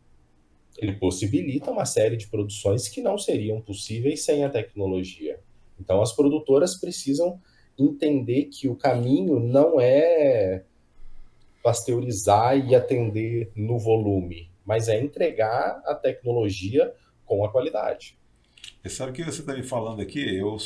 ele possibilita uma série de produções que não seriam possíveis sem a tecnologia. Então as produtoras precisam entender que o caminho não é pasteurizar e atender no volume, mas é entregar a tecnologia com a qualidade. Você sabe o que você está me falando aqui? Eu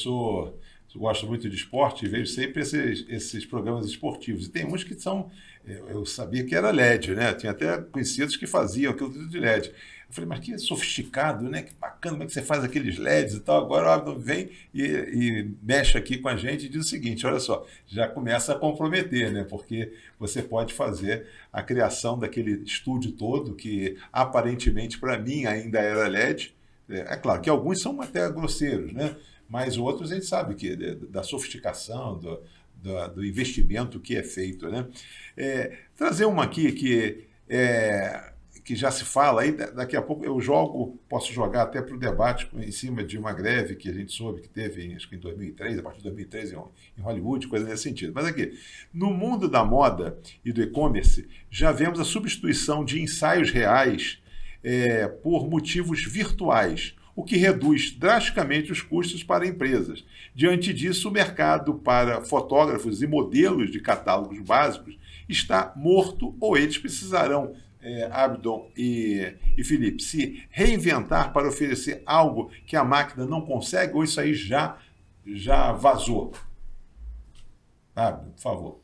gosto muito de esporte e vejo sempre esses programas esportivos. E tem uns que são... Eu sabia que era LED, né? Tinha até conhecidos que faziam aquilo tudo de LED. Eu falei, mas que sofisticado, né? Que bacana, como é que você faz aqueles LEDs e tal. Agora vem e mexe aqui com a gente e diz o seguinte, olha só, já começa a comprometer, né? Porque você pode fazer a criação daquele estúdio todo, que aparentemente para mim ainda era LED. É claro que alguns são até grosseiros, né? Mas outros a gente sabe que da sofisticação, do investimento que é feito, né? Trazer uma aqui que já se fala, aí daqui a pouco posso jogar até para o debate em cima de uma greve que a gente soube que teve, acho que em 2003, a partir de 2003 em Hollywood, coisa nesse sentido. Mas aqui, no mundo da moda e do e-commerce, já vemos a substituição de ensaios reais por motivos virtuais, o que reduz drasticamente os custos para empresas. Diante disso, o mercado para fotógrafos e modelos de catálogos básicos está morto, ou eles precisarão, Abdon e Felipe, se reinventar para oferecer algo que a máquina não consegue, ou isso aí já vazou? Abdon, por favor.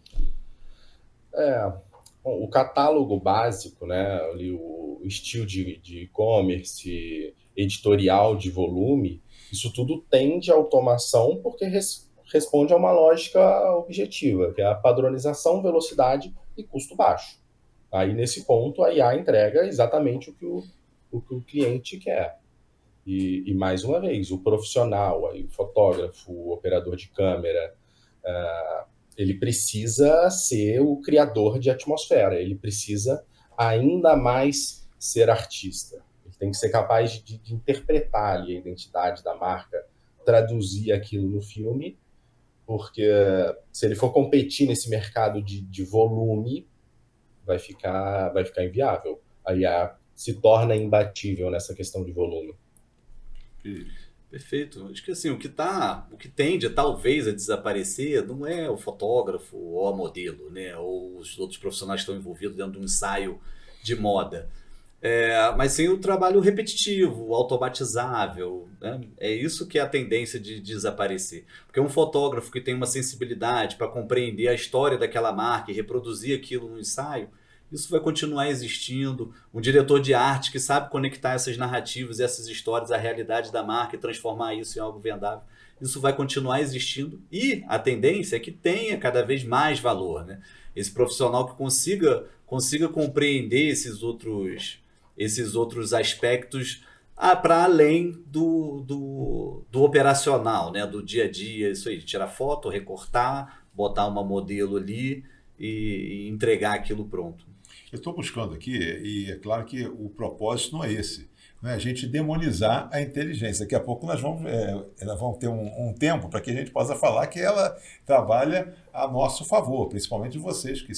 Bom, o catálogo básico, né, ali o estilo de e-commerce, editorial de volume, isso tudo tende à automação porque responde a uma lógica objetiva, que é a padronização, velocidade e custo baixo. Aí, nesse ponto, a IA entrega exatamente o que o cliente quer. E mais uma vez, o profissional, aí, o fotógrafo, o operador de câmera, ele precisa ser o criador de atmosfera, ele precisa ainda mais ser artista. Ele tem que ser capaz de interpretar ali a identidade da marca, traduzir aquilo no filme, porque se ele for competir nesse mercado de volume, vai ficar inviável. A IA se torna imbatível nessa questão de volume. Perfeito. Acho que assim, o que tende talvez a desaparecer não é o fotógrafo ou a modelo, né? Ou os outros profissionais que estão envolvidos dentro de um ensaio de moda. Mas sim o trabalho repetitivo, automatizável, né? É isso que é a tendência de desaparecer. Porque um fotógrafo que tem uma sensibilidade para compreender a história daquela marca e reproduzir aquilo no ensaio, isso vai continuar existindo. Um diretor de arte que sabe conectar essas narrativas e essas histórias à realidade da marca e transformar isso em algo vendável, isso vai continuar existindo. E a tendência é que tenha cada vez mais valor, né? Esse profissional que consiga compreender esses outros aspectos para além do operacional, né? Do dia a dia, isso aí, tirar foto, recortar, botar uma modelo ali e entregar aquilo pronto. Eu estou buscando aqui, e é claro que o propósito não é esse, né? A gente demonizar a inteligência. Daqui a pouco nós vamos ter um tempo para que a gente possa falar que ela trabalha a nosso favor, principalmente vocês que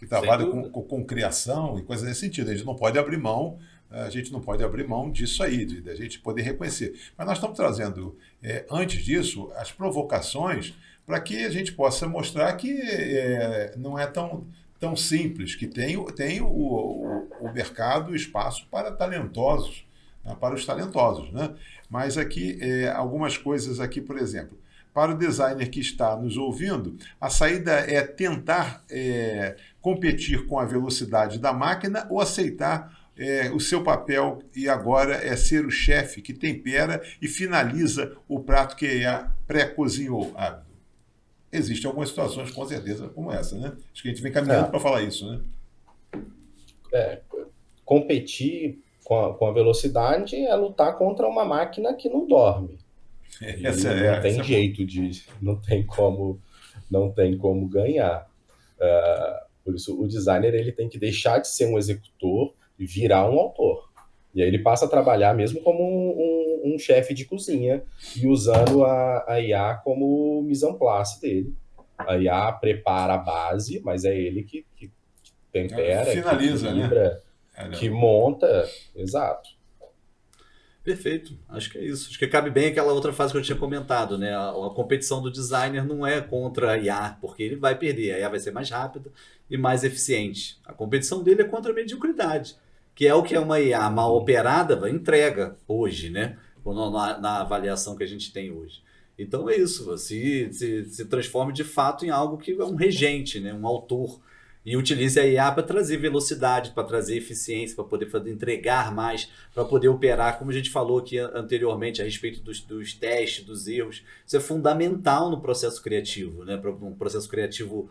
trabalham com criação e coisas nesse sentido. A gente não pode abrir mão disso aí, da gente poder reconhecer. Mas nós estamos trazendo, antes disso, as provocações para que a gente possa mostrar que não é tão simples, que tem o mercado, o espaço para talentosos, né, para os talentosos, né? Mas aqui, algumas coisas aqui, por exemplo, para o designer que está nos ouvindo, a saída é tentar competir com a velocidade da máquina ou aceitar o seu papel e agora é ser o chefe que tempera e finaliza o prato que a IA pré-cozinhou, Abdo. Existem algumas situações, com certeza, como essa, né? Acho que a gente vem caminhando para falar isso, né? Competir com a velocidade é lutar contra uma máquina que não dorme. Não tem jeito de... Não tem como ganhar. Por isso, o designer ele tem que deixar de ser um executor e virar um autor. E aí ele passa a trabalhar mesmo como um chefe de cozinha e usando a IA como mise en place dele. A IA prepara a base, mas é ele que tempera, finaliza, que equilibra, né? Que monta. Exato. Perfeito, acho que é isso. Acho que cabe bem aquela outra fase que eu tinha comentado, né? A competição do designer não é contra a IA, porque ele vai perder, a IA vai ser mais rápida e mais eficiente. A competição dele é contra a mediocridade, que é o que uma IA mal operada entrega hoje, né? Na avaliação que a gente tem hoje. Então é isso, se transforme de fato em algo que é um regente, né? Um autor. E utilize a IA para trazer velocidade, para trazer eficiência, para poder entregar mais, para poder operar, como a gente falou aqui anteriormente, a respeito dos testes, dos erros. Isso é fundamental no processo criativo, né? Para um processo criativo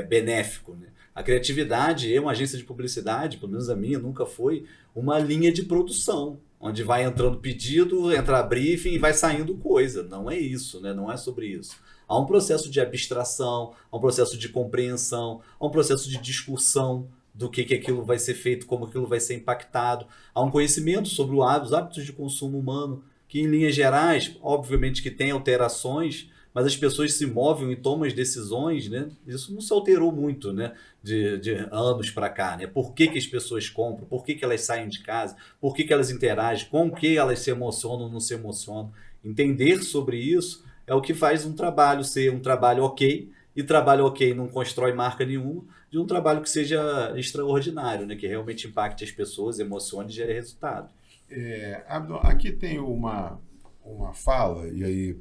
benéfico. Né? A criatividade, uma agência de publicidade, pelo menos a minha, nunca foi uma linha de produção, onde vai entrando pedido, entra briefing e vai saindo coisa. Não é isso, né? Não é sobre isso. Há um processo de abstração, há um processo de compreensão, há um processo de discussão do que aquilo vai ser feito, como aquilo vai ser impactado. Há um conhecimento sobre os hábitos de consumo humano, que em linhas gerais, obviamente que tem alterações, mas as pessoas se movem e tomam as decisões, né? Isso não se alterou muito, né? De anos para cá, né? Por que as pessoas compram, por que elas saem de casa, por que elas interagem, com o que elas se emocionam ou não se emocionam. Entender sobre isso é o que faz um trabalho ser um trabalho ok, e trabalho ok não constrói marca nenhuma, de um trabalho que seja extraordinário, né? Que realmente impacte as pessoas, emocione e gere resultado. Aqui tem uma fala, e aí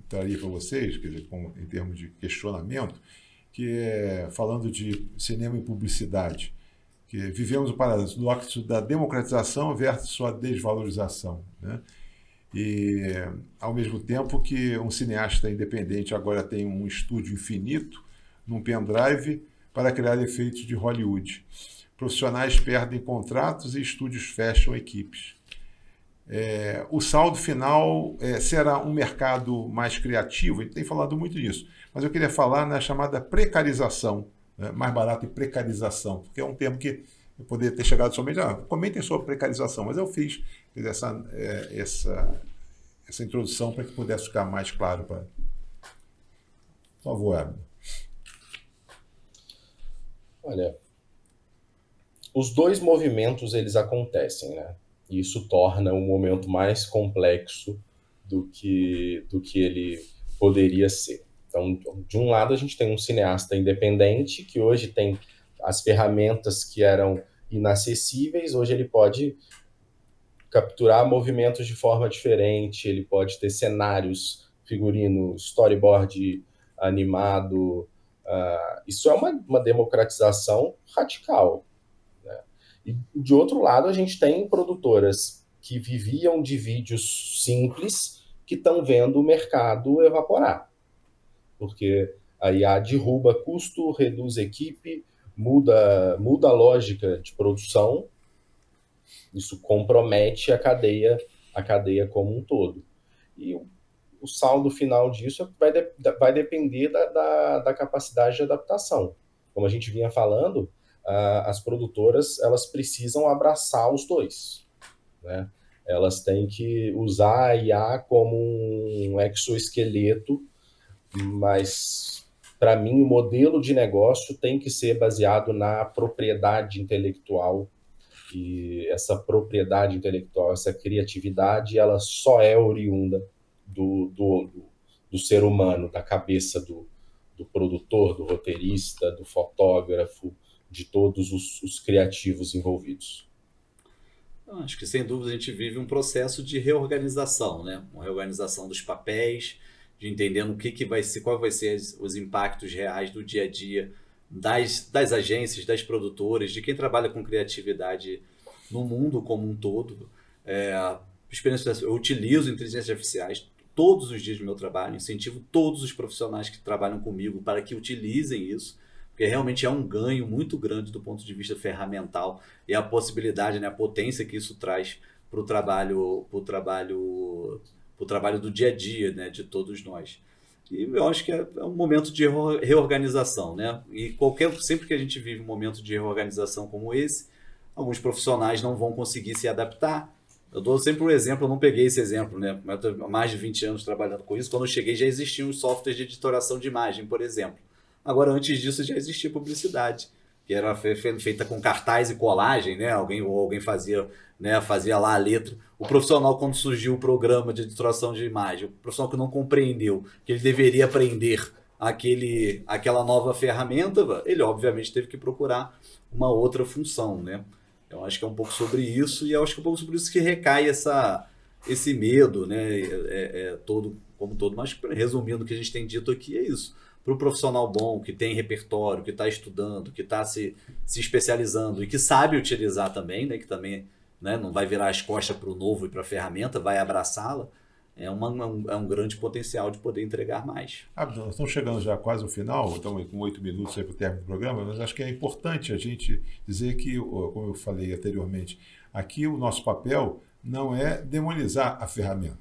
traria para vocês, quer dizer, em termos de questionamento, que é falando de cinema e publicidade, que vivemos o paradoxo da democratização versus sua desvalorização, né? E, ao mesmo tempo que um cineasta independente agora tem um estúdio infinito num pendrive para criar efeitos de Hollywood. Profissionais perdem contratos e estúdios fecham equipes. O saldo final será um mercado mais criativo, a gente tem falado muito nisso, mas eu queria falar na chamada precarização, né? Mais barato e precarização, porque é um termo que eu poderia ter chegado somente, comentem sobre precarização, mas eu fiz essa introdução para que pudesse ficar mais claro. Por favor, Abner. Olha, os dois movimentos eles acontecem, né? E isso torna um momento mais complexo do que ele poderia ser. Então, de um lado, a gente tem um cineasta independente que hoje tem as ferramentas que eram inacessíveis, hoje ele pode capturar movimentos de forma diferente, ele pode ter cenários, figurino, storyboard animado. Isso é uma democratização radical. Né? E, de outro lado, a gente tem produtoras que viviam de vídeos simples que estão vendo o mercado evaporar. Porque a IA derruba custo, reduz equipe, muda a lógica de produção. Isso compromete a cadeia como um todo. E o saldo final disso vai depender da capacidade de adaptação. Como a gente vinha falando, as produtoras elas precisam abraçar os dois. Né? Elas têm que usar a IA como um exoesqueleto, mas, para mim, o modelo de negócio tem que ser baseado na propriedade intelectual. E essa propriedade intelectual, essa criatividade, ela só é oriunda do ser humano, da cabeça do produtor, do roteirista, do fotógrafo, de todos os criativos envolvidos. Acho que, sem dúvida, a gente vive um processo de reorganização, né? Uma reorganização dos papéis, de entendendo qual vai ser os impactos reais do dia a dia das agências, das produtoras, de quem trabalha com criatividade no mundo como um todo. Eu utilizo inteligências artificiais todos os dias do meu trabalho, incentivo todos os profissionais que trabalham comigo para que utilizem isso, porque realmente é um ganho muito grande do ponto de vista ferramental e a possibilidade, né, a potência que isso traz para o trabalho do dia a dia, né, de todos nós. E eu acho que é um momento de reorganização, né? E sempre que a gente vive um momento de reorganização como esse, alguns profissionais não vão conseguir se adaptar. Eu dou sempre um exemplo, eu não peguei esse exemplo, né? Eu estou há mais de 20 anos trabalhando com isso. Quando eu cheguei já existiam os softwares de editoração de imagem, por exemplo. Agora, antes disso, já existia publicidade, que era feita com cartaz e colagem, né? Alguém fazia, né, fazia lá a letra. O profissional, quando surgiu o programa de editoração de imagem, o profissional que não compreendeu que ele deveria aprender aquela nova ferramenta, ele obviamente teve que procurar uma outra função, né? Eu acho que é um pouco sobre isso, e eu acho que é um pouco sobre isso que recai esse medo, né? Como todo, mas resumindo o que a gente tem dito aqui, é isso. Para o profissional bom, que tem repertório, que está estudando, que está se especializando e que sabe utilizar também, né? Que também, né, não vai virar as costas para o novo e para a ferramenta, vai abraçá-la, é um grande potencial de poder entregar mais. Nós estamos chegando já quase ao final, estamos com 8 minutos para o término do programa, mas acho que é importante a gente dizer que, como eu falei anteriormente, aqui o nosso papel não é demonizar a ferramenta,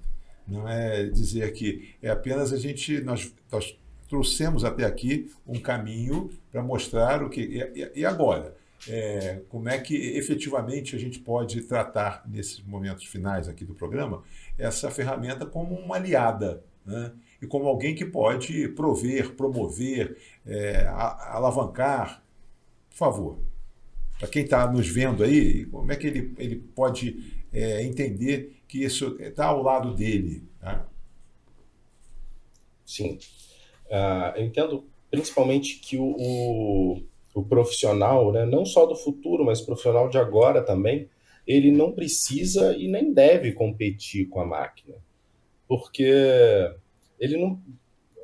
não é dizer que é apenas nós trouxemos até aqui um caminho para mostrar o que... E agora? Como é que efetivamente a gente pode tratar, nesses momentos finais aqui do programa, essa ferramenta como uma aliada, né? E como alguém que pode promover, alavancar. Por favor, para quem está nos vendo aí, como é que ele pode entender que isso está ao lado dele? Né? Sim. Eu entendo principalmente que o profissional, né, não só do futuro, mas o profissional de agora também, ele não precisa e nem deve competir com a máquina, porque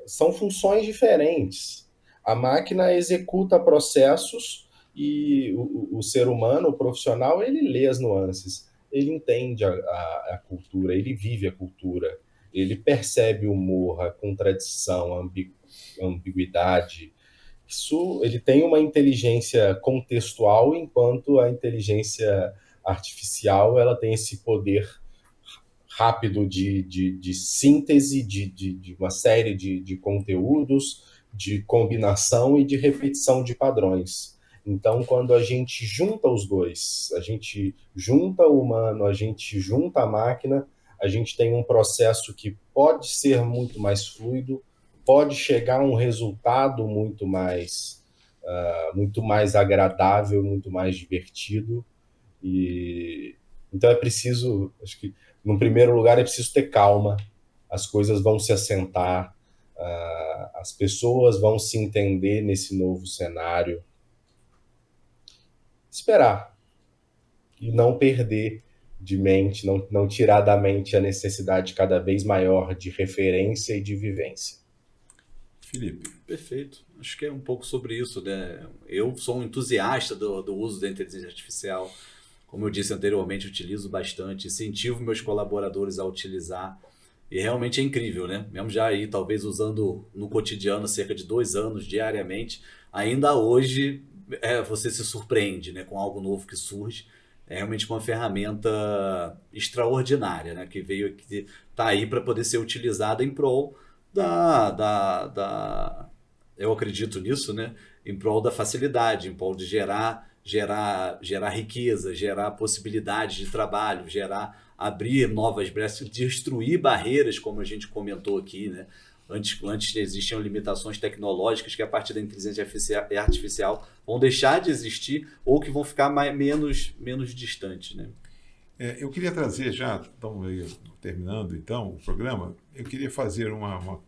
são funções diferentes. A máquina executa processos e o ser humano, o profissional, ele lê as nuances, ele entende a cultura, ele vive a cultura, ele percebe o humor, a contradição, a ambiguidade. Ele tem uma inteligência contextual, enquanto a inteligência artificial ela tem esse poder rápido de síntese de uma série de conteúdos, de combinação e de repetição de padrões. Então, quando a gente junta os dois, a gente junta o humano, a gente junta a máquina, a gente tem um processo que pode ser muito mais fluido, pode chegar a um resultado muito mais agradável, muito mais divertido. Então é preciso, acho que, no primeiro lugar, é preciso ter calma, as coisas vão se assentar, as pessoas vão se entender nesse novo cenário. Esperar e não perder de mente, não tirar da mente a necessidade cada vez maior de referência e de vivência. Felipe. Perfeito. Acho que é um pouco sobre isso, né? Eu sou um entusiasta do uso da inteligência artificial. Como eu disse anteriormente, utilizo bastante, incentivo meus colaboradores a utilizar. E realmente é incrível, né? Mesmo já aí, talvez usando no cotidiano cerca de 2 anos diariamente, ainda hoje você se surpreende, né, com algo novo que surge. É realmente uma ferramenta extraordinária, né, que está aí para poder ser utilizada em prol eu acredito nisso, né, em prol da facilidade, em prol de gerar riqueza, gerar possibilidades de trabalho, abrir novas brechas, destruir barreiras, como a gente comentou aqui, né? Antes existiam limitações tecnológicas que a partir da inteligência artificial vão deixar de existir ou que vão ficar menos distantes, né? Eu queria trazer já, estamos terminando então o programa, eu queria fazer uma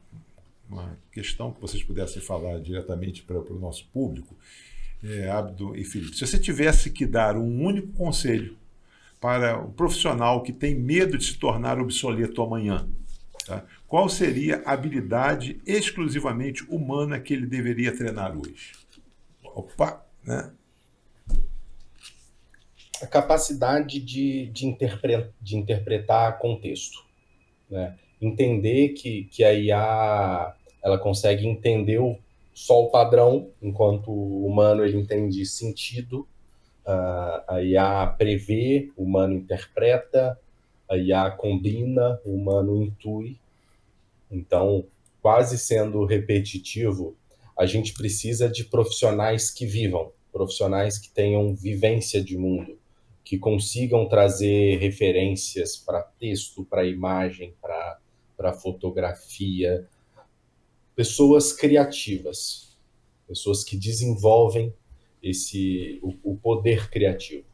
questão que vocês pudessem falar diretamente para o nosso público, Abdo e Felipe. Se você tivesse que dar um único conselho para um profissional que tem medo de se tornar obsoleto amanhã, tá? Qual seria a habilidade exclusivamente humana que ele deveria treinar hoje? Opa, né? A capacidade de interpretar contexto, né? Entender que a IA ela consegue entender só o padrão, enquanto o humano ele entende sentido. A IA prevê, o humano interpreta, a IA combina, o humano intui. Então, quase sendo repetitivo, a gente precisa de profissionais que vivam, profissionais que tenham vivência de mundo, que consigam trazer referências para texto, para imagem, para fotografia, pessoas criativas, pessoas que desenvolvem o poder criativo.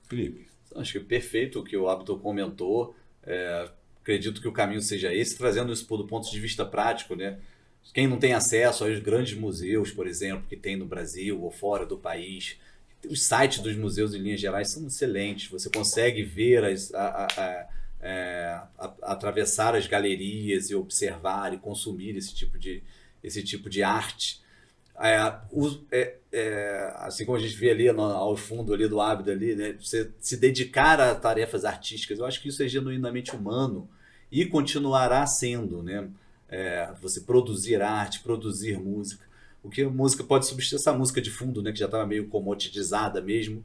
Felipe. Acho que é perfeito o que o Abdo comentou. Acredito que o caminho seja esse, trazendo isso do ponto de vista prático, né? Quem não tem acesso aos grandes museus, por exemplo, que tem no Brasil ou fora do país, os sites dos museus, em linhas gerais, são excelentes. Você consegue ver, atravessar as galerias e observar e consumir esse tipo de arte. Assim como a gente vê ali ao fundo ali do Abdo ali, né? Você se dedicar a tarefas artísticas, eu acho que isso é genuinamente humano e continuará sendo, né? Você produzir arte, produzir música. O que a música pode substituir essa música de fundo, né? Que já estava meio comoditizada mesmo,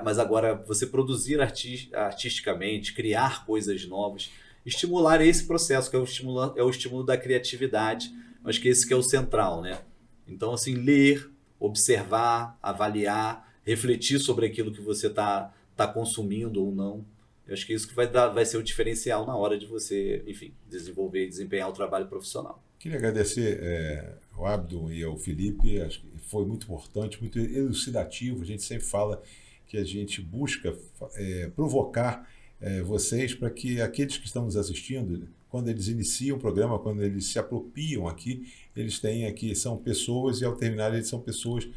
mas agora você produzir artisticamente, criar coisas novas, estimular esse processo que é o estímulo da criatividade. Acho que esse que é o central, né? Então, assim, ler, observar, avaliar, refletir sobre aquilo que você tá consumindo ou não. Eu acho que isso que vai ser o diferencial na hora de você, enfim, desenvolver e desempenhar o trabalho profissional. Queria agradecer ao Abdo e ao Felipe, acho que foi muito importante, muito elucidativo. A gente sempre fala que a gente busca provocar vocês para que aqueles que estão nos assistindo, quando eles iniciam o programa, quando eles se apropriam aqui, eles têm aqui, são pessoas e ao terminar eles são pessoas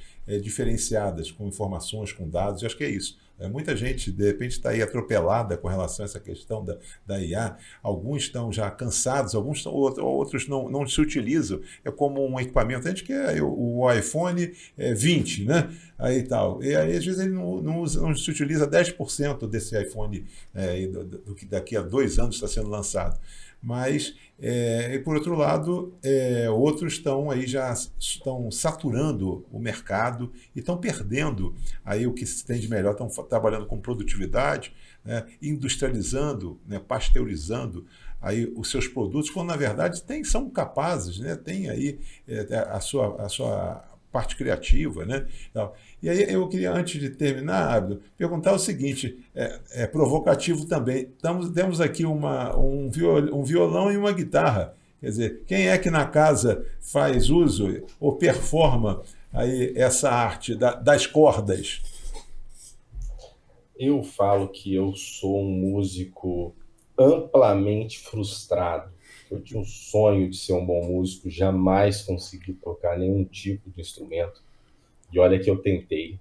diferenciadas, com informações, com dados, e acho que é isso. Muita gente, de repente, está aí atropelada com relação a essa questão da IA. Alguns estão já cansados, outros não se utilizam. É como um equipamento. A gente quer o iPhone 20, né? Aí tal. E aí, às vezes, ele não se utiliza 10% desse iPhone do que daqui a 2 anos está sendo lançado. Mas, por outro lado, outros já estão saturando o mercado e estão perdendo aí o que se tem de melhor, estão trabalhando com produtividade, né, industrializando, né, pasteurizando aí os seus produtos, quando na verdade são capazes, né, tem aí a sua parte criativa, né? E aí eu queria, antes de terminar, Abdo, perguntar o seguinte, provocativo também. Temos aqui um violão e uma guitarra. Quer dizer, quem é que na casa faz uso ou performa aí essa arte das cordas? Eu falo que eu sou um músico amplamente frustrado. Eu tinha um sonho de ser um bom músico, jamais consegui tocar nenhum tipo de instrumento. E olha que eu tentei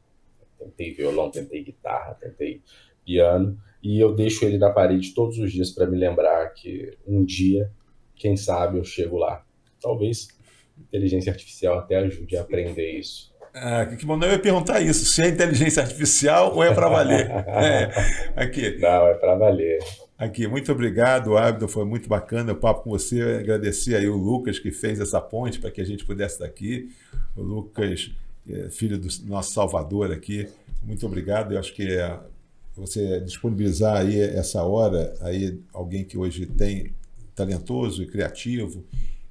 violão, tentei guitarra, tentei piano, e eu deixo ele na parede todos os dias para me lembrar que um dia, quem sabe, eu chego lá. Talvez a inteligência artificial até ajude a aprender isso. Que bom, eu ia perguntar isso, se é inteligência artificial ou é para valer. Aqui. Não, é para valer. Aqui, muito obrigado, Abdo, foi muito bacana o papo com você. Agradecer aí o Lucas que fez essa ponte para que a gente pudesse estar aqui. O Lucas, filho do nosso Salvador aqui, muito obrigado. Eu acho que você disponibilizar aí essa hora, aí alguém que hoje tem talentoso e criativo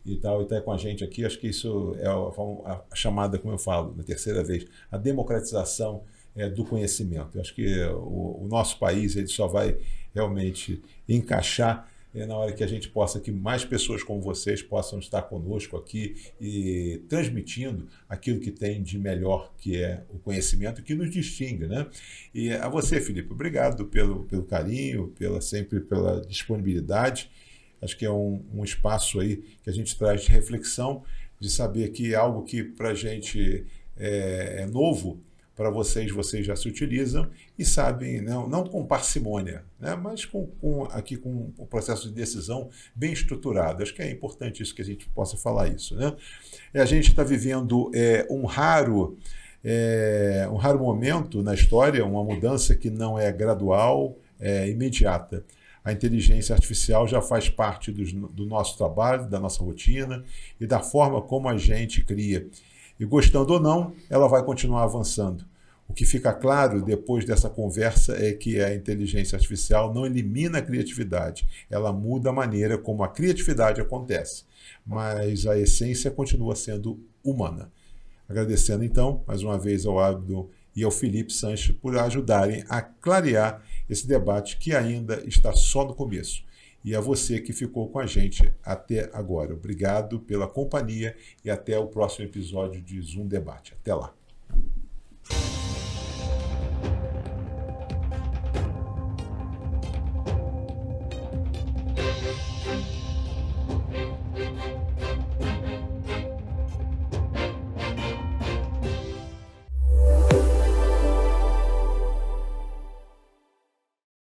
e tal, e está com a gente aqui, acho que isso é a chamada, como eu falo, na terceira vez, a democratização do conhecimento. Eu acho que o nosso país ele só vai realmente encaixar na hora que a gente possa, que mais pessoas como vocês possam estar conosco aqui e transmitindo aquilo que tem de melhor, que é o conhecimento que nos distingue, né? E a você, Felipe, obrigado pelo carinho, sempre pela disponibilidade. Acho que é um espaço aí que a gente traz de reflexão, de saber que algo que para a gente é novo, para vocês já se utilizam e sabem, não com parcimônia, né, mas aqui com o processo de decisão bem estruturado. Acho que é importante isso que a gente possa falar isso, né? A gente está vivendo um raro um raro momento na história, uma mudança que não é gradual, é imediata. A inteligência artificial já faz parte do nosso trabalho, da nossa rotina e da forma como a gente cria. E gostando ou não, ela vai continuar avançando. O que fica claro depois dessa conversa é que a inteligência artificial não elimina a criatividade, ela muda a maneira como a criatividade acontece, mas a essência continua sendo humana. Agradecendo então, mais uma vez, ao Abdo e ao Felipe Sanches por ajudarem a clarear esse debate que ainda está só no começo. E a você que ficou com a gente até agora. Obrigado pela companhia e até o próximo episódio de Zoom Debate. Até lá.